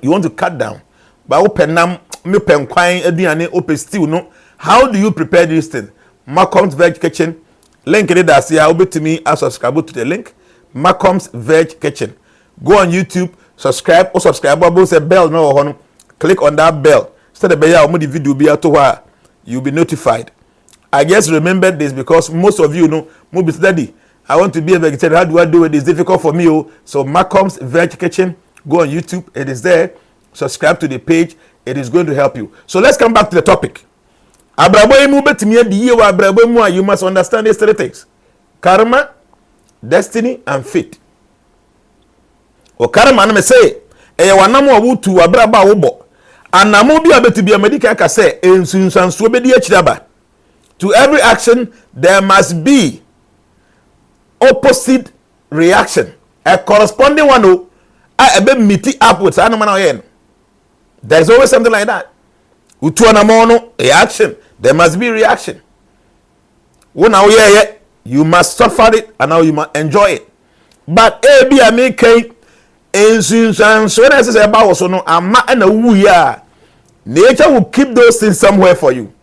want to cut down. But open nam me pen kwine aduane open stew no. How do you prepare these things? Macom's Veg Kitchen. Link it that's here. Over to me. I subscribe to the link. Macom's Veg Kitchen. Go on YouTube. Subscribe. Or subscribe. Say bell no. Click on that bell. Start the bell. The video be out to where you'll be notified. I guess remember this because most of you know. Maybe study. I want to be a vegetarian. How do I do it? It's difficult for me. So Macom's Veg Kitchen. Go on YouTube. It is there. Subscribe to the page. It is going to help you. So let's come back to the topic. You must understand these three things: karma, destiny, and fate. O karma na me say e wanam awutu abraba wobo anamo bi abeti bi medical ka say ensunsanso be di akiraba. To every action there must be opposite reaction, a corresponding one o a be meet up with anoma na yen. There's always something like that. Utu anamono a action. There must be reaction. When now you must suffer it and now you must enjoy it. But be a make instance so as about so no ama and a nature will keep those things somewhere for you.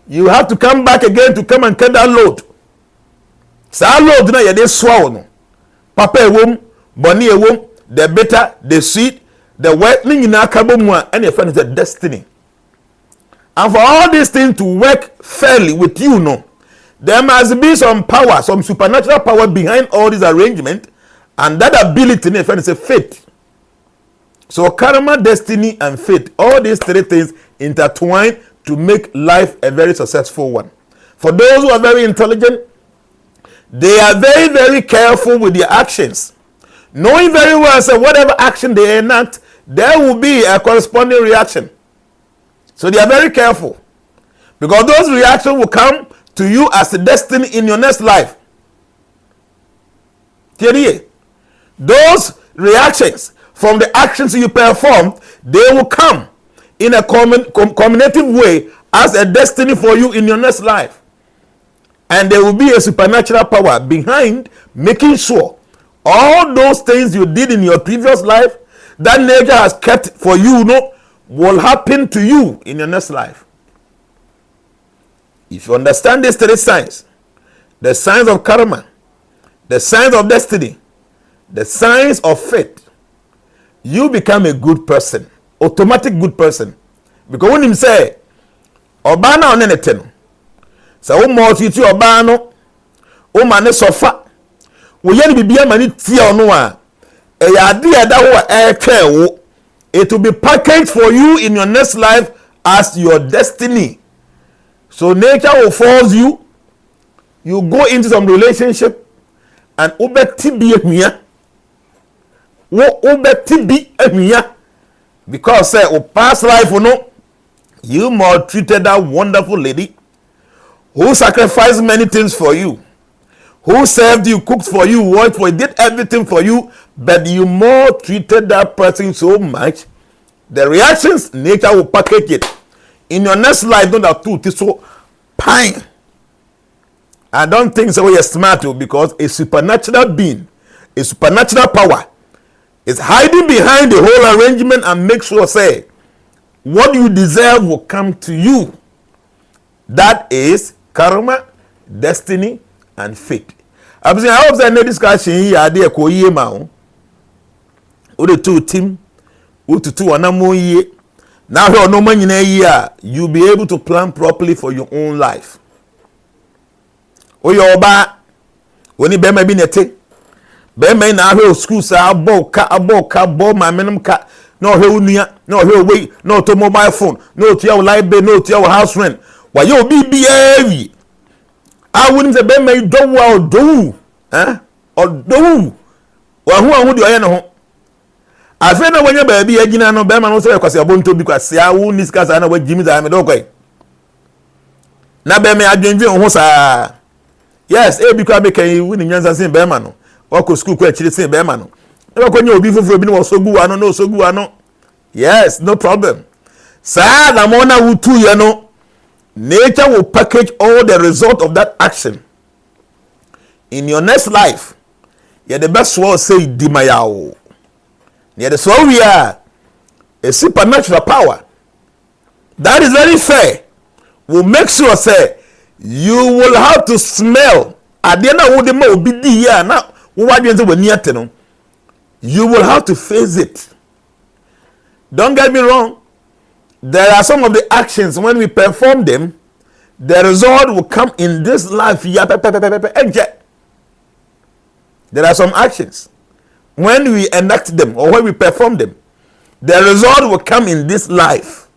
You have to come back again to come and cut that load. Sa load na ye swallow no. Papa e wom, boni e wom, the bitter, the sweet, the wet ning na kabomu and your friend is the destiny. And for all these things to work fairly with you, no, there must be some power, some supernatural power behind all this arrangement, and that ability, my friend, is a fate. So karma, destiny, and fate, all these three things intertwine to make life a very successful one. For those who are very intelligent, they are very, very careful with their actions, knowing very well that whatever action they enact, there will be a corresponding reaction. So they are very careful, because those reactions will come to you as a destiny in your next life. Those reactions from the actions you performed, they will come in a combinative way as a destiny for you in your next life. And there will be a supernatural power behind making sure all those things you did in your previous life that nature has kept for you, will happen to you in your next life. If you understand these three signs, the signs of karma, the signs of destiny, the signs of faith, you become a good person, automatic good person. Because when him say, Obana on anything, so more to Obano, Mane sofa, we yen be mani tia noa, it will be packaged for you in your next life as your destiny. So nature will force you, you go into some relationship, and because say past life you maltreated that wonderful lady who sacrificed many things for you, who served you, cooked for you, worked for you, did everything for you, but you maltreated that person so much, the reactions nature will package it in your next life. Don't have to so pine. I don't think so. You're smart because a supernatural being, a supernatural power is hiding behind the whole arrangement and make sure say what you deserve will come to you. That is karma, destiny, and fate. I hope that no discussion here there ko ye ma o. O the two team, o to two anamo ye. Now no man in a year, you'll be able to plan properly for your own life. O your ba when you be maybe nete. Be may na he school sa abo my minimum ka no he unia no he way no to mobile phone no to your library no to your house rent. Why you be heavy? I wouldn't say be may do or do wa who do aye no ho. Afi na wanya ba bi agina no be ma no so kwase abonto bi kwase a wo niskas na wa jimi za me do kwai. Na be me adwenwen ho sa. Yes, e bi kwa be kan wu ni nyansa sin be ma no. Oko school kwa chiri sin be ma no. E ko nya obi foforo bi no so gu ano no so gu ano. Yes, no problem. Sa na mo na wutu ye no. Nature will package all the result of that action in your next life. Yeah, the best word say dimayao. Yeah, that's why we are a supernatural power that is very fair. Will make sure say you will have to smell. At the end of the day, be the year now. You will have to face it. Don't get me wrong. There are some of the actions when we perform them, the result will come in this life. There are some actions when we enact them or when we perform them, the result will come in this life,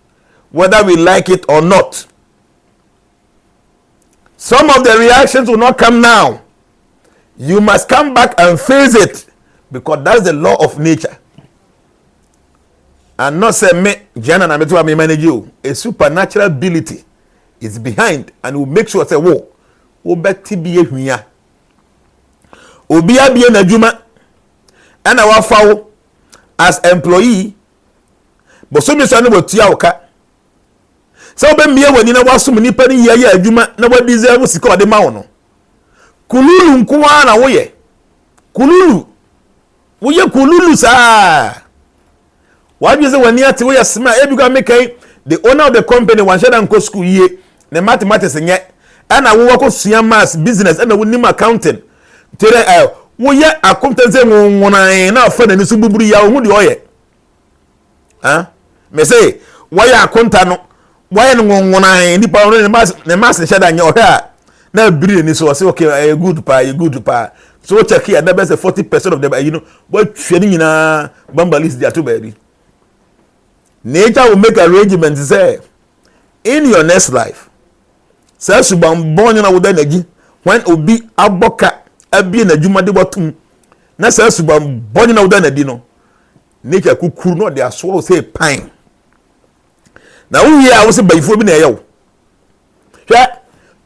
whether we like it or not. Some of the reactions will not come now. You must come back and face it, because that's the law of nature. And not say me JNANA me to me manage you. A supernatural ability is behind and will make sure say wo beti biye hwia. Obi abie na dwuma and our foul as employee, but so Mr. No tia oka. So be mie wani na wasum nipa ni ye adwuma na wa deserve sika ode ma wo no. Kululu nkuwa na wo ye. Kululu. Wo ye kululu sa. Why do you say when you ati wo ye smart e bi go make the owner of the company wan share nko school ye na mathematics nye ana wo ko sua maths business ana wo nim accounting. Tere wo ye accountancy nwona na fa na ni so buburu ya hu de oye. Me say wo ye accountant no wo ye nwona ni pa ne maths share nya o ha na biri ni so say okay good pa so check here na be say 40% of them what training nyina bamba list dia to baby. Nature will make arrangements say in your next life. Say subam born na woda nagi when obi aboka abi na dwuma de botum. Na say subam born na woda nadi no. Nature kukuru no they are swallow say pine. Now we here I say bayifo bi na eyo.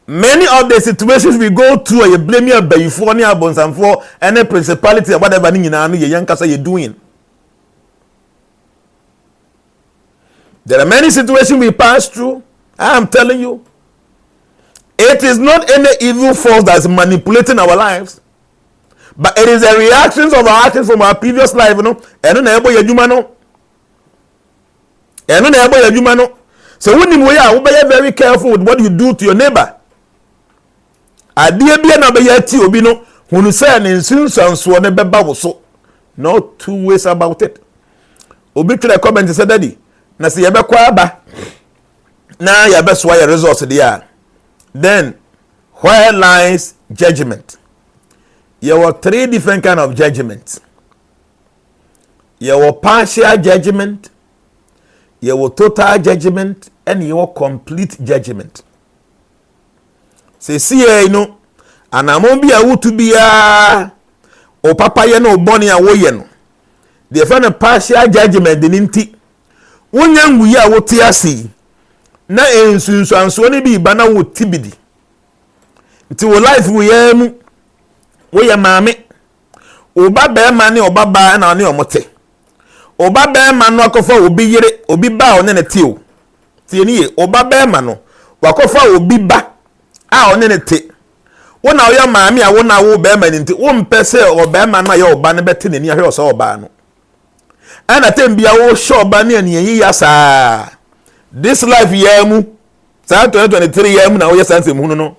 Many of the situations we go through, you blame your bayifo ni abonsanfo any principality or whatever ni nyina no ye yankasa you doing. There are many situations we pass through. I am telling you, it is not any evil force that is manipulating our lives, but it is the reactions of our actions from our previous life. No, eno na ebo yadwuma no. Eno na ebo yadwuma no. So when you are, be very careful with what you do to your neighbor. Adie bia na be yati obi no, hunu say na nsunsanso ne beba wo so. No two ways about it. Obi try comment say daddy, na se yebe kwa aba. Na yebe so your results there. Then where lies judgment? There were three different kind of judgments. There were partial judgment, there were total judgment, and there were complete judgment. Say see you know, and I'm be a wutu biya o papa ye no boni a wo ye no. The friend partial judgment the ninti. Wonya nguye a wo te ase. Na ensunsuanso ne bi ba na wo tibidi. Nti wo life wo ye mu wo ye maame. Oba be ma ne oba ba na ne omote. Oba be ma no akofa obi yire, obi ba o ne ne te o. Tie ni ye oba be ma no wakofa obi ba a o ne ne te. Wona wo ye maame a wona wo be ma ne nti wo mpese oba ma no ye oba ne bete ne ni ahwe o so oba no. Ana tembia wo show oba ne ani yi ya saa. This life yamu sa 2023 yamu na wo ye sanse mu no.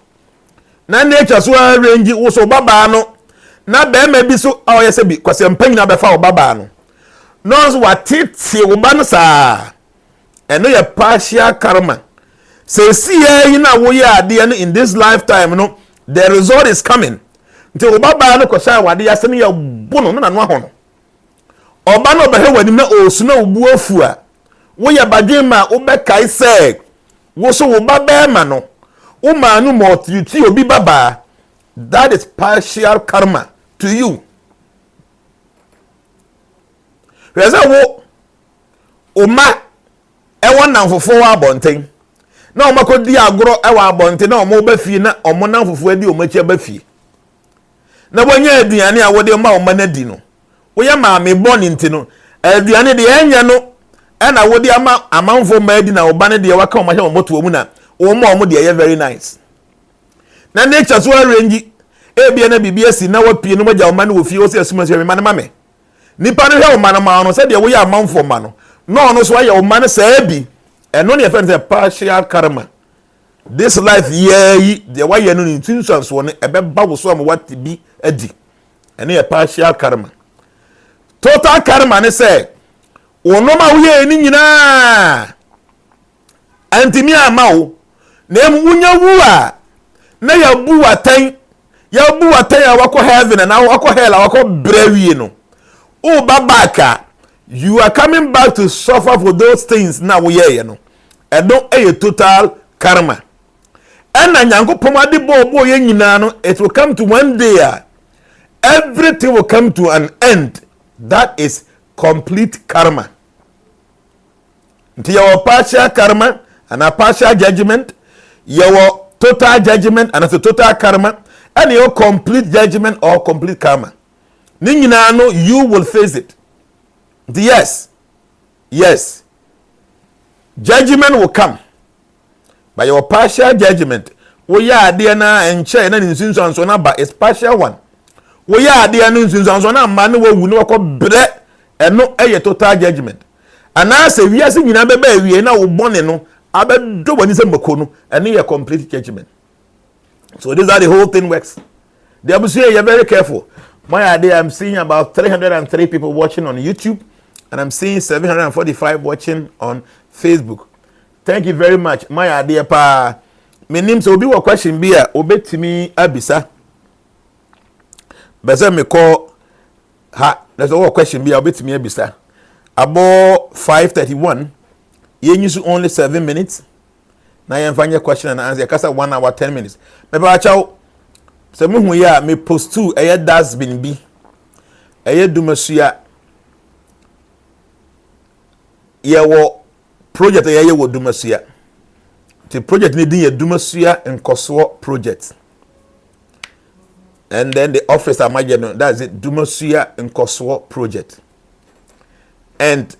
Na nature so range wo so baba no. Na be ma bi so a wo ye se bi kwase mpanyi na be fa wo baba no. No so watete wo ba no saa. Eno ye partial karma. Say see ye na wo ye ade no in this lifetime no, the result is coming. Nti wo baba no kwasa wade ya se ne ya bu no na no ho no. Oba no be he wani na osu na obu afu a. Wo ya badwema wo be kai se wo so wo baba ma no. Wo ma no mo ti obi baba. That is partial karma to you. Reza wo oma ewo nanfofo wa abonten na oma ko di agoro ewo abonten na oma ba fie na omo nanfofo adi oma chi ba fie na wonya aduane a wode ma oma na di no wo ya ma me boni ntino aduane de enya no na wode ama amanfo ma adi na oba ne de waka oma hye omoto mu na omo de ye very nice na nature so range ebia na bibia si na wapie no magya oma na wo fie wo se asuma se me ma na mame nipa no hwe o man ma no se de wo ya amanfo ma no no no so ya o man se bi eno ne friend say partial karma. This life ye de wa ye no ntinsanso no ebe ba wo so am what bi adi eno ye partial karma. Total karma ne say ono ma wo ye ni nyina antimi ama wo na em wunya wu a na ya bu watan ya wako heaven na wako hell wako brewie no. Oh, babaka, you are coming back to suffer for those things now we hear, you know. And don't a total karma. And anyango pomadi bo ye nyina no, it will come to one day. Everything will come to an end. That is complete karma. Until your partial karma and a partial judgment, your total judgment and a total karma, and your complete judgment or complete karma. Ningina no, you will face it. Yes. Judgment will come. By your partial judgment, we are there na enche na nsunsanso na ba is partial one. We are there na nsunsanso na man wo wu no ko bre eno eye total judgment. Ana se wi ase nyina beba awie na wo bone no abedo wani se mako no eno ye complete judgment. So this is how the whole thing works. The abusu you very careful. My idea, I'm seeing about 303 people watching on YouTube, and I'm seeing 745 watching on Facebook. Thank you very much. My idea, pa. My name so be what question be a obetimi abisa. Beza me call ha. There's a question be a obetimi abisa. About 5:31. You use only 7 minutes. na yɛmfa question and answer kasa 1 hour 10 minutes me ba chaw se muhu ya me post 2 eye dustbin bi eye dumasua ye wo project eye wo dumasua the project ni din ye dumasua nkoso project and then the office amageno that's it dumasua nkoso project and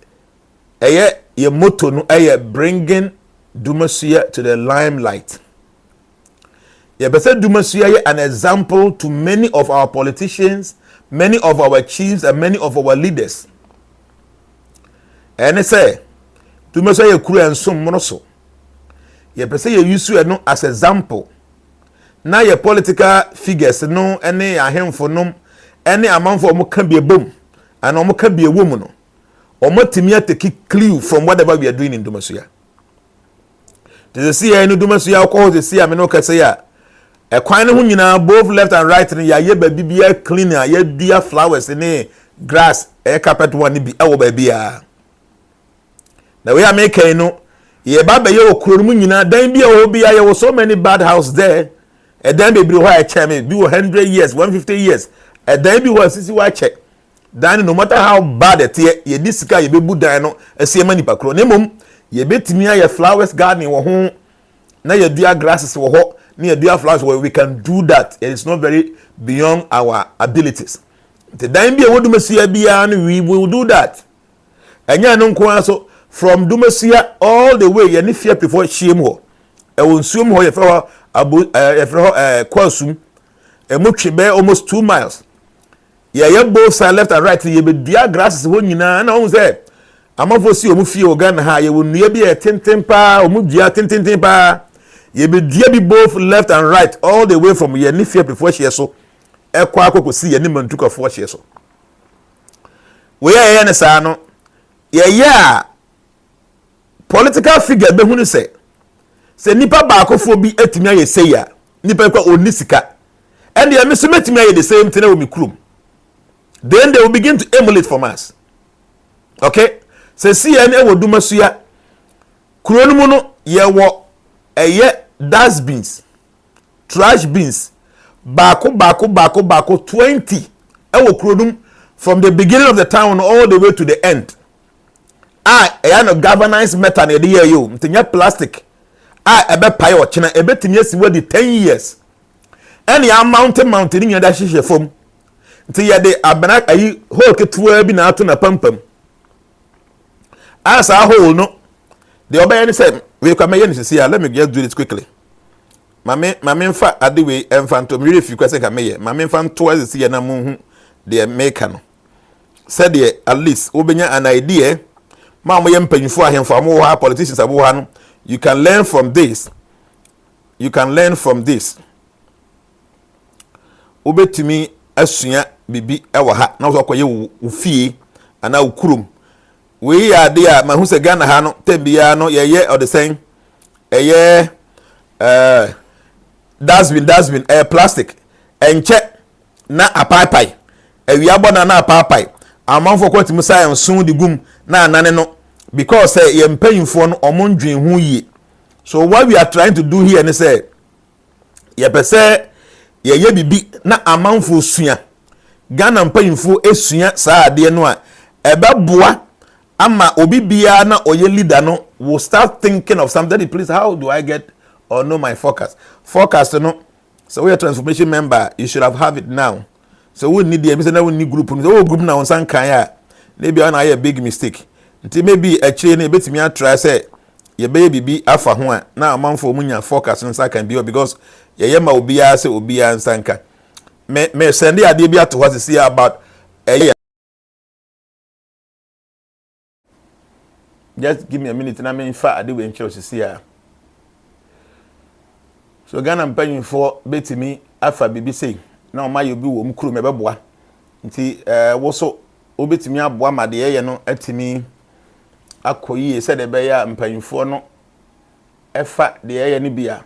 eye ye motto no eye bringing Dumasua to the limelight. Yebese Dumasua is an example to many of our politicians, many of our chiefs, and many of our leaders. And I say, Dumasua is kuru and some monoso. Yebese you use no as example. Now your political figures no any ahem for no any amount for mo can be a boom and omo can be a woman. Omo timia take clue from whatever we are doing in Dumasua. The see no Dumasua ko the see ameno ka say ya e kwan ne ho nyina both left and right ne ya ye ba bibia clean ya dua flowers ne grass e carpet one bi e wo ba bia na we make no ye ba be ye okuro mu nyina dan bia wo bia ye wo so many bad house there e dan be bi ho a cheme bi 100 years 150 years e dan bi ho sisi wa check dan no matter how bad it ye disika ye be bu dan no asie mani pakro ne mom ye betimi ya flowers garden wo ho na ye dua grasses wo ho na ye dua flowers where we can do that. It is not very beyond our abilities. The dan bia wo Dumasua bia no we will do that. Anya no nko aso from Dumasua all the way ye ne fear before shiem ho e won suom ho ye fe ho kwasum e motwe be almost 2 miles ye both side left and right ye be dua grasses ho nyina na won say amafo si omu fie ogan ha ye wonua bi e tenten pa omu dua tenten pa ye be dua bi both left and right all the way from ye ne fear before she so e kwa akoko si ye ne mantuka for she so we ye ne sa no ye ya political figure be hunu se nipa ba akofo bi atimi aye say ya nipa kwa onisika and ye meso metimi aye the same thing na wo mi krum then they will begin to emulate from us. Okay, se si en e wo Dumasua kuro no mu no ye wo eye dustbins trash bins bako 20 e wo kuro no from the beginning of the town all the way to the end. E no galvanized metal na de ye yo mtenya plastic ebe pai o chena ebe timi asi we di 10 years and ya mountain nya da hihye fom nti ye de abana ayi hole ketua bi na ato na pampam as a whole no the obey said we come here to see let me just do this quickly mame fa ade we emfanto me refi kwese ka meye mame fa nto as see na mu the maker no said at least obenya an idea ma mo yem panyfo ahemfo amo ha politicians abo ha no you can learn from this obetimi asua bibi ewo ha na so akoye wo fie ana ukurum we ya dia ma hu se Ghana ha no tembia no ye or the same dustbin plastic enche na apapai ewia bona na apapai amanfo kwatimi science sun di gum na anane no because ye mpanyimfo no omondwen hu yi. So what we are trying to do here is say ye pese ye bibi na amanfo sua Ghana mpanyimfo esua saa ade no a ebeboa ama obi bia na oye leader no will start thinking of something. Please, how do I get or know my forecast no? So we are transformation member, you should have it now. So we need the we need group. So group na on san kan ya maybe on a big mistake. Until maybe a chain a bit me try say your baby be afa ho a na amanfo munya forecast no san kan be because ye yema obi a say obi a nsanka me send the idea to what to see about a just give me a minute and I mean fa ade we nkyerɛ to see her. So Ghana mpanyim for betimi afa bibi sei na o ma ye bi wo mkuru mebeboa nti wo so obetimi aboa ma de ye no atimi akoyi se de be ya mpanyim for no efa de ye ne bia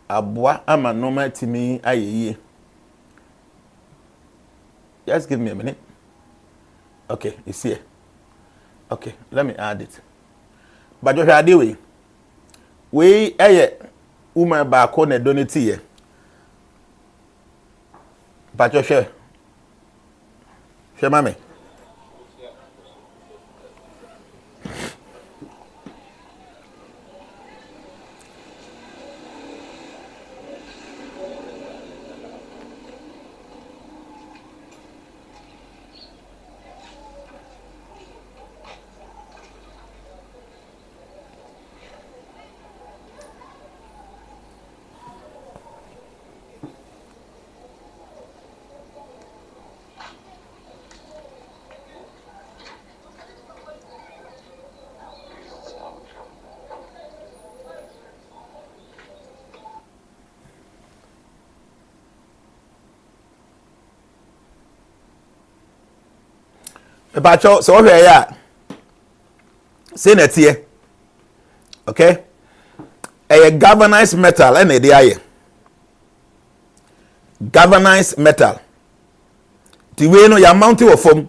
aboa ama no ma atimi ayeye. Just give me a minute. Okay, it's here. Okay, let me add it. But you hear the way we eye woman ba ko na donate ye ba cho hwe mame Bacho so hwe ya say na tie okay a galvanized metal and dey aye galvanized metal ti we no ya mount wo fom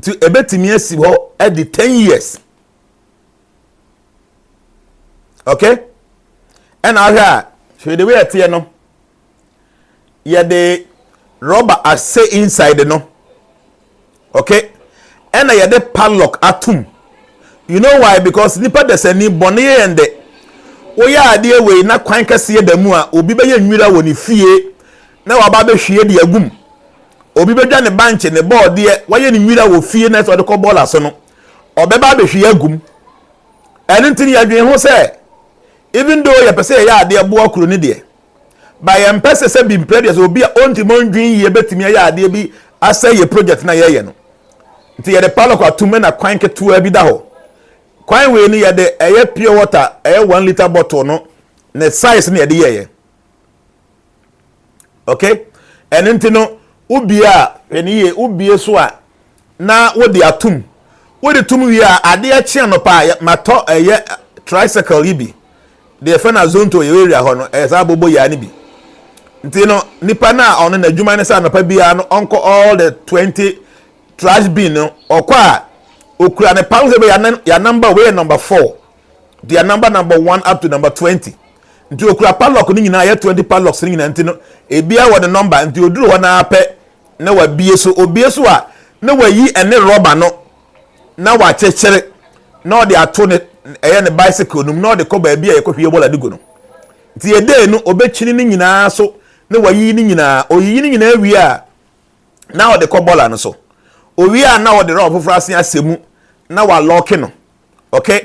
ti ebetimi asi ho at the 10 years okay and aha so the way tie no ya the rubber as say inside no okay and I had a padlock atum. You know why? Because nipa de seni bone and the oya ade we na kwan kase da mu a obi be yanwira woni fie na wa ba be hwie de agum obi be dwa ne banche ne board de waye ne nwira wo fie na so de ko ball aso no obe ba be hwie agum enintini ya dwen ho se even though ya pese ya ade bo akuro ne de by empese se bi impre de obi a ontimo ndwen ye betimi ya ade bi asay ye project na ye no nti ye de palo kwa tume na kwan ketu abi da ho kwan we ni ye de eye pure water eye 1 liter bottle no ne size na ye de ye okay enenti no ubia eni ye ubie so a na wo de atum wo de tum wi a ade a chia no pa mato eye tricycle ibi de fe na zonto ye area ho no esa bobo ya ni bi nti no nipa na ono na adwuma ne sa no pa bia no onko all the 20 trash bin no okwa okura ne pounds be ya number we number 4 their number 1 up to number 20 nti okura padlock ni nyina ya 20 padlocks ni nyina nti no ebia wo the number nti oduru ho na apɛ na wa bie so obie so a na wa yi ene rubber no na wa chechere na o de ato ne ne bicycle num na o de ko ba bia ye ko hwie bola digo no nti ede no obechini ni nyina so na wa yi ni nyina oyi ni nyina wi a na o de ko bola no so owi a na o de rubber frase asemu na wa lock no okay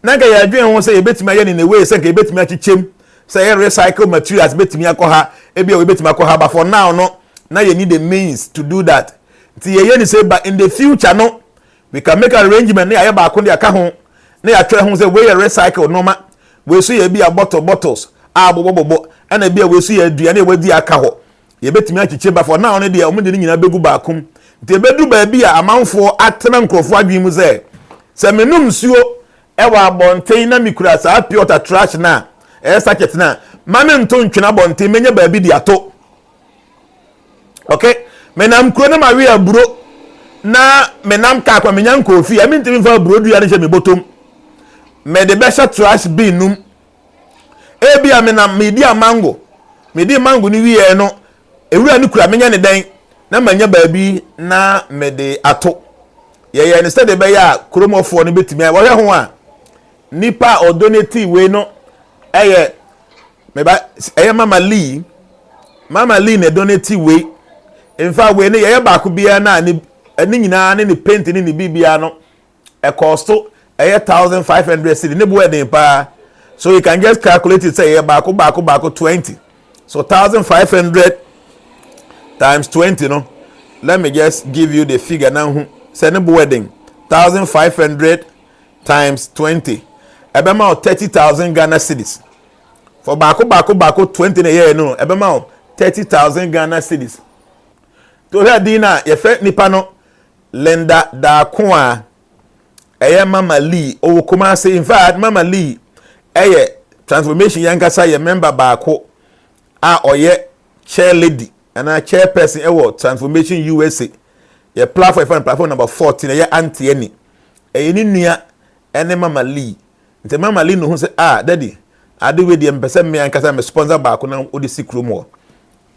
na ga ya dwen ho say ebetimi aye ni ne way say ga ebetimi achichem say recycle materials betimi akoha ebia we betimi akoha but for now no na you need the means to do that ti ye ni say but in the future no we can make an arrangement na ya ba ko de aka ho na ya twa ho say we recycle normal we so ye bia bottles bobo and bia we so ye aduane we di aka ho ye betimi achichem but for now no de o mu de nyina begu ba akum ti ebedu ba bia amanfo atena nkrofo adwen mu say se menum suo ewa bonten na mikura sa pure trash na sachet na mame nto ntwena bonten menye ba bi di ato okay menam kuro na mawe aburo na menam ka kwa menya nkofi ya mentimi fa aburo dua ne je me botom me de besha trash bin num ebia menam medi mango ni wiye no ewura ni kura menya ne dan na manya ba bi na me de ato ye instead de be ya kromofo ne betimi wo hwe ho a nipa o donate we no eye meba eye mama lee ne donate we in fact we ne ye ba ko bia na ni nyina ne paint ni bibia no e cost eye 1500 cedi ne bo eden pa so you can just calculate it say ye ba ko 20 so 1500 times 20 no let me just give you the figure now say ne bo eden 1500 times 20 ebema 30,000 Ghana cedis for bako 20 na year no ebema 30,000 Ghana cedis to he dina ye fe nipa no lenda da ko a eye mama lee o kuma say in fact mama lee eye transformation yankasa ye member bako a oye chair lady and a chairperson ewo transformation USA ye platform number 14 ye anti any eye ni nua ene mama lee nti mama Lee no hu say daddy ade we de mpese me ankasa me sponsor ba ko na odi sikru mo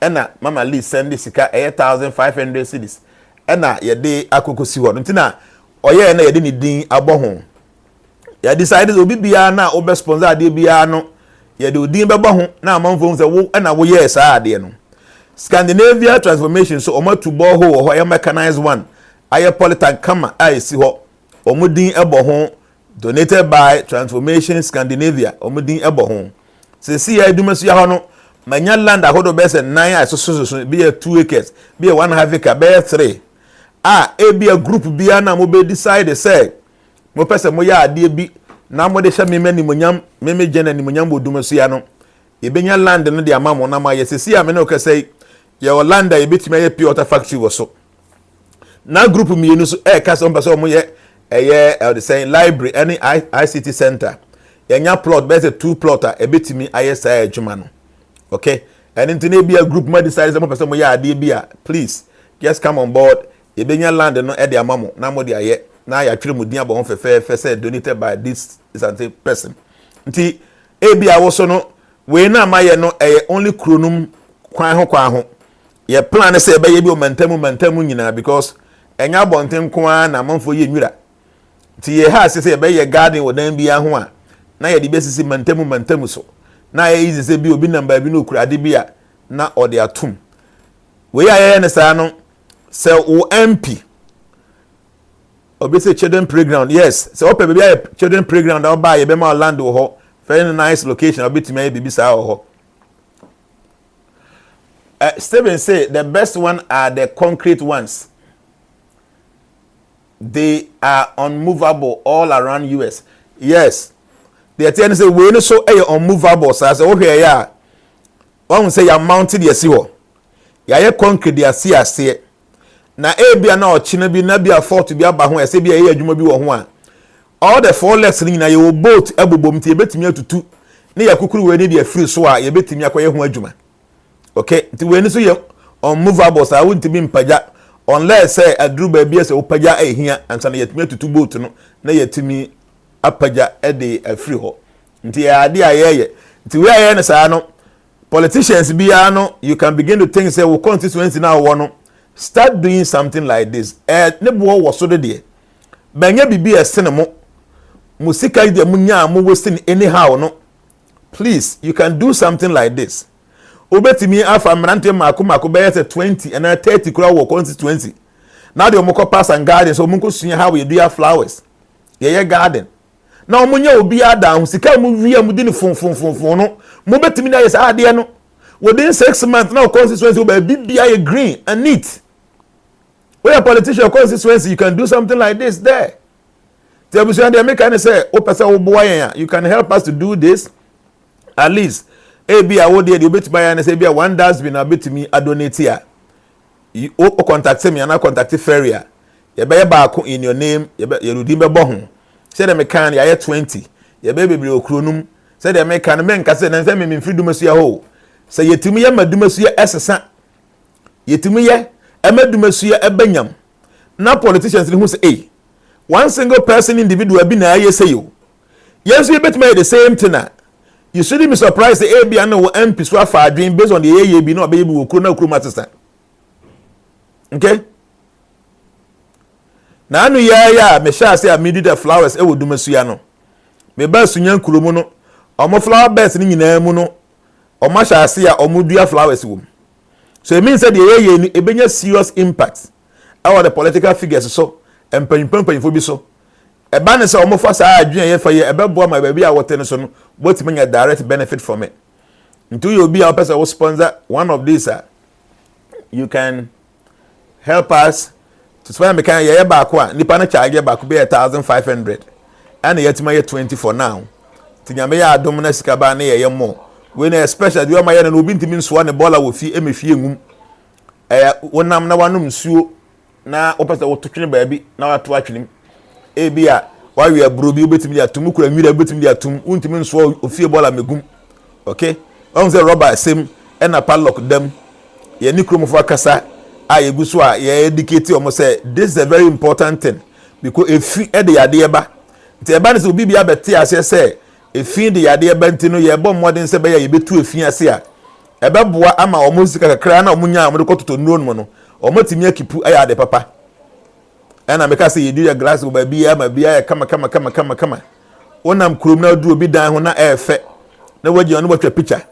ena mama Lee send the sika 1500 cedis ena ye de akokosi ho nti na oye na ye de ni din abo ho ya decide obi bia na obe sponsor ade bia no ye de odin bebo ho na amanfo say wo ena wo ye saa ade no Scandinavia transformation so omatu bo ho ho mechanized one aye politan kama si ho omudin ebo ho donated by Transformation Scandinavia omudin ebo ho se si ya edumasu ya ho no manya land ahodo be se 9 so be 2 acres be 1.5 acre be 3 be a group bia na mo be decide say mo pese mo ya ade bi na mo de hye memani monyam meme gena ni monyam odumasu ya no e benya land no de amamo na ma ye se si ya me no ka say ye Orlando ye betime ye pure water factory wo so na group mienu so ka so mbaso mo ye the saying library any ICT center yenya plot be say 2 plotter e betime aye say adwuma no okay and into be a group ma decide mo person mo ye ade bia please just come on board ye benya land no e de amamo na mo de aye na ya twere mu din abo ho fefe say donated by this is a person nti bia wo so no we na amaye no only kronum kwan ho ye plan say be ye bi o mantamu nyina because enya bonten kwa na manfo ye nwura ti ye ha say be ye garden wodan bia ho a na ye de besisi mantamu so na ye easy say bi obi number bi no kurade bia na ode atum we aye ne sa no say o MP obi say children playground yes say ope be bia children playground o ba ye be ma land ho very nice location obi timi bibi sa ho. Stephen say the best one are the concrete ones. They are unmovable all around US. Yes. They tell say we no so unmovable so say okay ya. One say you mounted yesi ho. Ya ye concrete ya si ase. Na bia na ochine bi na bia fort bi aba ho ese bia ye adwuma bi wo ho a. All the four legs ni na ye boat abobom tie betimi atutu. Ne ya kukuru we ni de free so a ye betimi akoye ho adwuma. Okay, ti we ni so ye unmovable so I won't be mpaja unless say adru ba bia say opaja ehia ansa na yetimi atutu boat no na yetimi apaja e de afiri ho nti ya ade ayeye nti we ayeye ne sa no politicians bia no you can begin to think say we constituency now no start doing something like this ne bo wo so de banya bibi esene mo musika de munya mo wasting anyhow no please you can do something like this obetimi afa mrante mako be 20 and 30 kura wo constituency now the omoko pass and garden so munko sunya how we do flowers ye garden na omunya obi ada sika mu wi amudi ni fon no mo betimi na yes ade no within 6 months now constituency will be bibia green and neat. We a politician constituency you can do something like this there. The opposition they make and say o person o boy you can help us to do this at least be a word you bet buy and say be one dustbin a bit me a donate here. You contact me and I contact Ferrier. You buy back in your name, you redeem a bohun. Say the mechanic, I 20. Your baby be okronum. Say the mechanic men can say and send me freedom as your whole. Say ye to me, I'm a dumasia as a son. Ye to me, I'm a dumasia a benyam. Now politicians who say, hey, one single person individual be na say you. Yes, we bet me the same thing. You shouldn't be surprised the ABN no MP so far dream based on the AAB no baby will krona assistant. Okay? Na anu ya me sha say me the flowers e wo dumasua no. Me ba sunyan kuromu no. Omo flower beds ni nyina mu no. Omo sha say a omo dua flowers wo. So it means that the AAB ni ebenya serious impact. Our the political figures so empanyimpanfo bi so. Eba ne say omo fa sa adwen ye fa ye ebebo ma ba bi a wote ne so no both menya direct benefit from it. Until you be our person who sponsor one of these you can help us to spend me can ye back one nipa na charge back be 1500 and yet my 20 for now. Tinyame ya adom na sika ba na ye mo. We na especially you ma ye na obi ntimi nso ne bola wo fi emefie ngum. Wonam na wanum nsuo na opese wo totwene ba bi na wato atwenem. Ebia wa we abrobi obetimi atum kura nwira obetimi atum untimi nso ofie bola megum. Okay? On the rubber sim and a padlock them ye nikrom for kasa a yeguso a ye educate omo say this is a very important thing because if e de yade ba nti eba ne se obi bia beti ase se efin de yade eba ntino ye bɔ mmɔden se be ya yebetu efin ase a ebe boa ama omo sika kakra na omo nya omo de kototo nuro no no omo timi akipu aya de papa ɛna meka se yedu ya glass ba bia ma bia ya kama onam kurom na du obi dan ho na efe na wagi ono botwa picture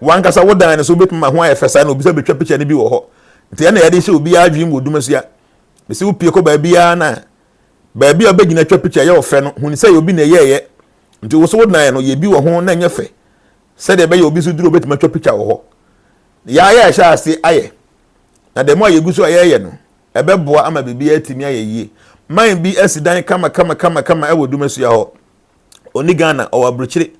wan kasa wo dan ne so betuma ho efe sa na obi se betwa picture ne bi wo ho nti ɛna yade hye obi adwim wo dumasua me se wo pie ko ba bia na ba bia obegina twa picture ye ofe no hu ni se obi na yeye nti wo so wo dan no ye bi wo ho na nya fe se de be ye obi so duro betuma twa picture wo ho ya hye ase aye na de mo ye gu so aye no ebe boa ama bibia atimi aye yie man bi asidan kama ewo dumasua ho oni Ghana o abrochire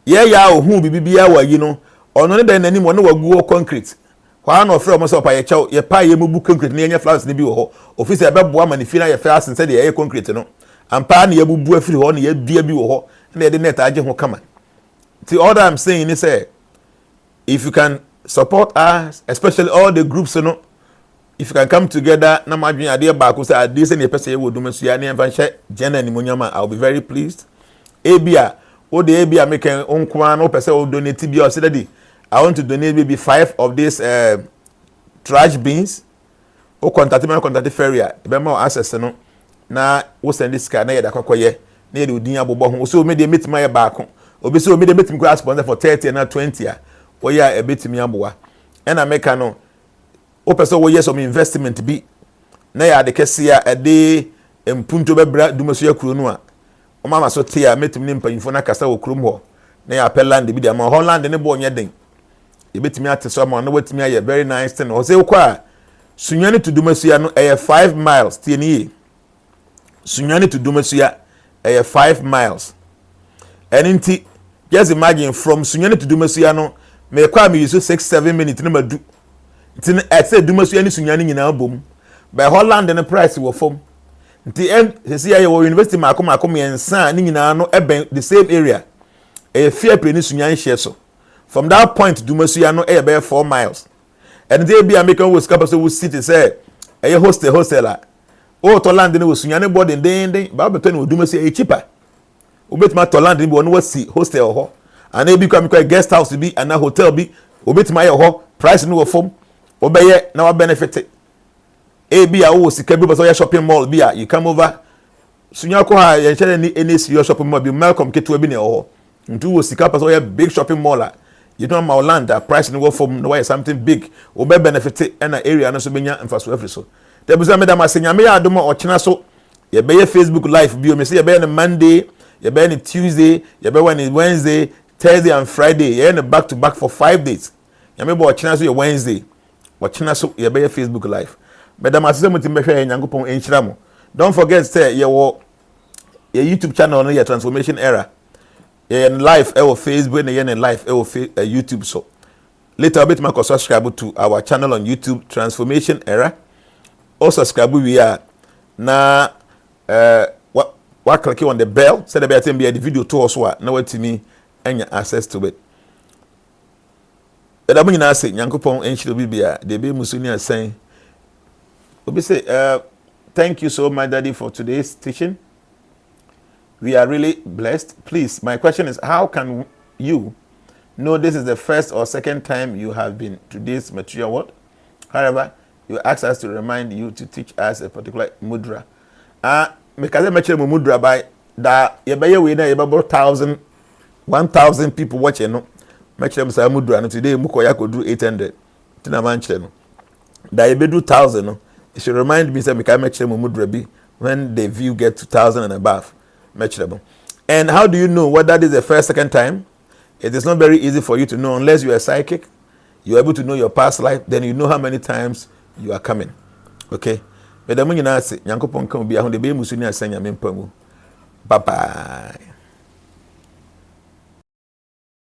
ye ya ohun bibia wa yi no ono ne dan nanim ono wagu concrete kwa na ofre omo so pa ye chew ye pa ye mubu concrete ne nya flowers ne bi wo ho office ebe boa ma ne fina ye fa asen se de ye concrete no ampa na ye bubu afiri ho na ye dua bi wo ho na ye de net age ho kama. See, all that I'm saying is if you can support us, especially all the groups, you know, if you can come together, na madwin ade ba ko say ade se ne pese ye wo dumasua ne mfa hye JNANA munyama, I'll be very pleased. Ebia o de ebia make onkwa no pese o donate bi o say daddy I want to donate maybe 5 of these trash bins. O contact ferry be ma access no na wo send this card na ye da kwakoye na ye de odin abobo ho so me de metima ye ba ko obi so me de metim ko sponsor for 30 na 20 a wo ya e betimi aboa e na make no o person wo yes some investment bi na ya de kese a de empunto bebra dumaso yakuro no a o mama so tia metim ne mpanyifo na kasa wo krom ho na ya peland bi de ma Holland ne bo onye den e betimi ateso ma no watimi aye very nice thing o say kwa sunyane to dumaso no 5 miles tie ni sunyane to dumaso 5 miles and inti just imagine from sunyane to dumaso no me kwa me use 6-7 minutes na madu nti I say dumaso ni sunyane nyina bom by Holland the price wo fom nti say ya wo university makom yensa ni nyina no eben the same area fair play ni sunyane share so from that point dumaso no be 4 miles and they be American was capable to city say hosteler o to land ni wo sunyane boarding den ba beto ni dumaso cheaper obetima to land ni bo no wasi hostel ho and e bi kwa guest house bi and a hotel bi obetima ye ho price ni wo fom obeye na wa benefit e bi a wo sika bi so shopping mall bi a you come over sunya ko ha ye chere ni any serious shopping mall bi Malcolm ketu bi ne ho ntu wo sika pa so ye big shopping mall a you know my land price ni wo fom no way something big obe benefit and area no so benya mfaso every so there be me da masenya me ya adom o kina so ye be Facebook live bi o me say ye be na Monday you be on Tuesday, you be on Wednesday, Thursday and Friday. You in back to back for 5 days. You may be watching us on Wednesday. Watching us you be Facebook live. Madam Asise muti mehwe Nyankopon enchira mo. Don't forget say your YouTube channel no your Transformation Era. You in live our Facebook and you in live our YouTube so. Later bit ma subscribe to our channel on YouTube Transformation Era. Also subscribe we are na what click on the bell so that be the video to us what now to me and access to it. But I'm going to say Nyankopon enchiro bibia de be musuni saying we say thank you so much daddy for today's teaching. We are really blessed. Please, my question is how can you know this is the first or second time you have been to this material world? However, you ask us to remind you to teach us a particular mudra. Because I mudra by that you buy we na about 1,000 people watching no make them say mudra no today mukoya could do 800 tina manche no that you be do 1,000 no it should remind me say make I make them mudra be when the view get to 2,000 and above make them. And how do you know what that is the first second time? It is not very easy for you to know unless you are psychic. You are able to know your past life, then you know how many times you are coming. Okay. But the money na se Nyankopon kan obi ahon de be musu ni asanya mempa mu. Bye bye.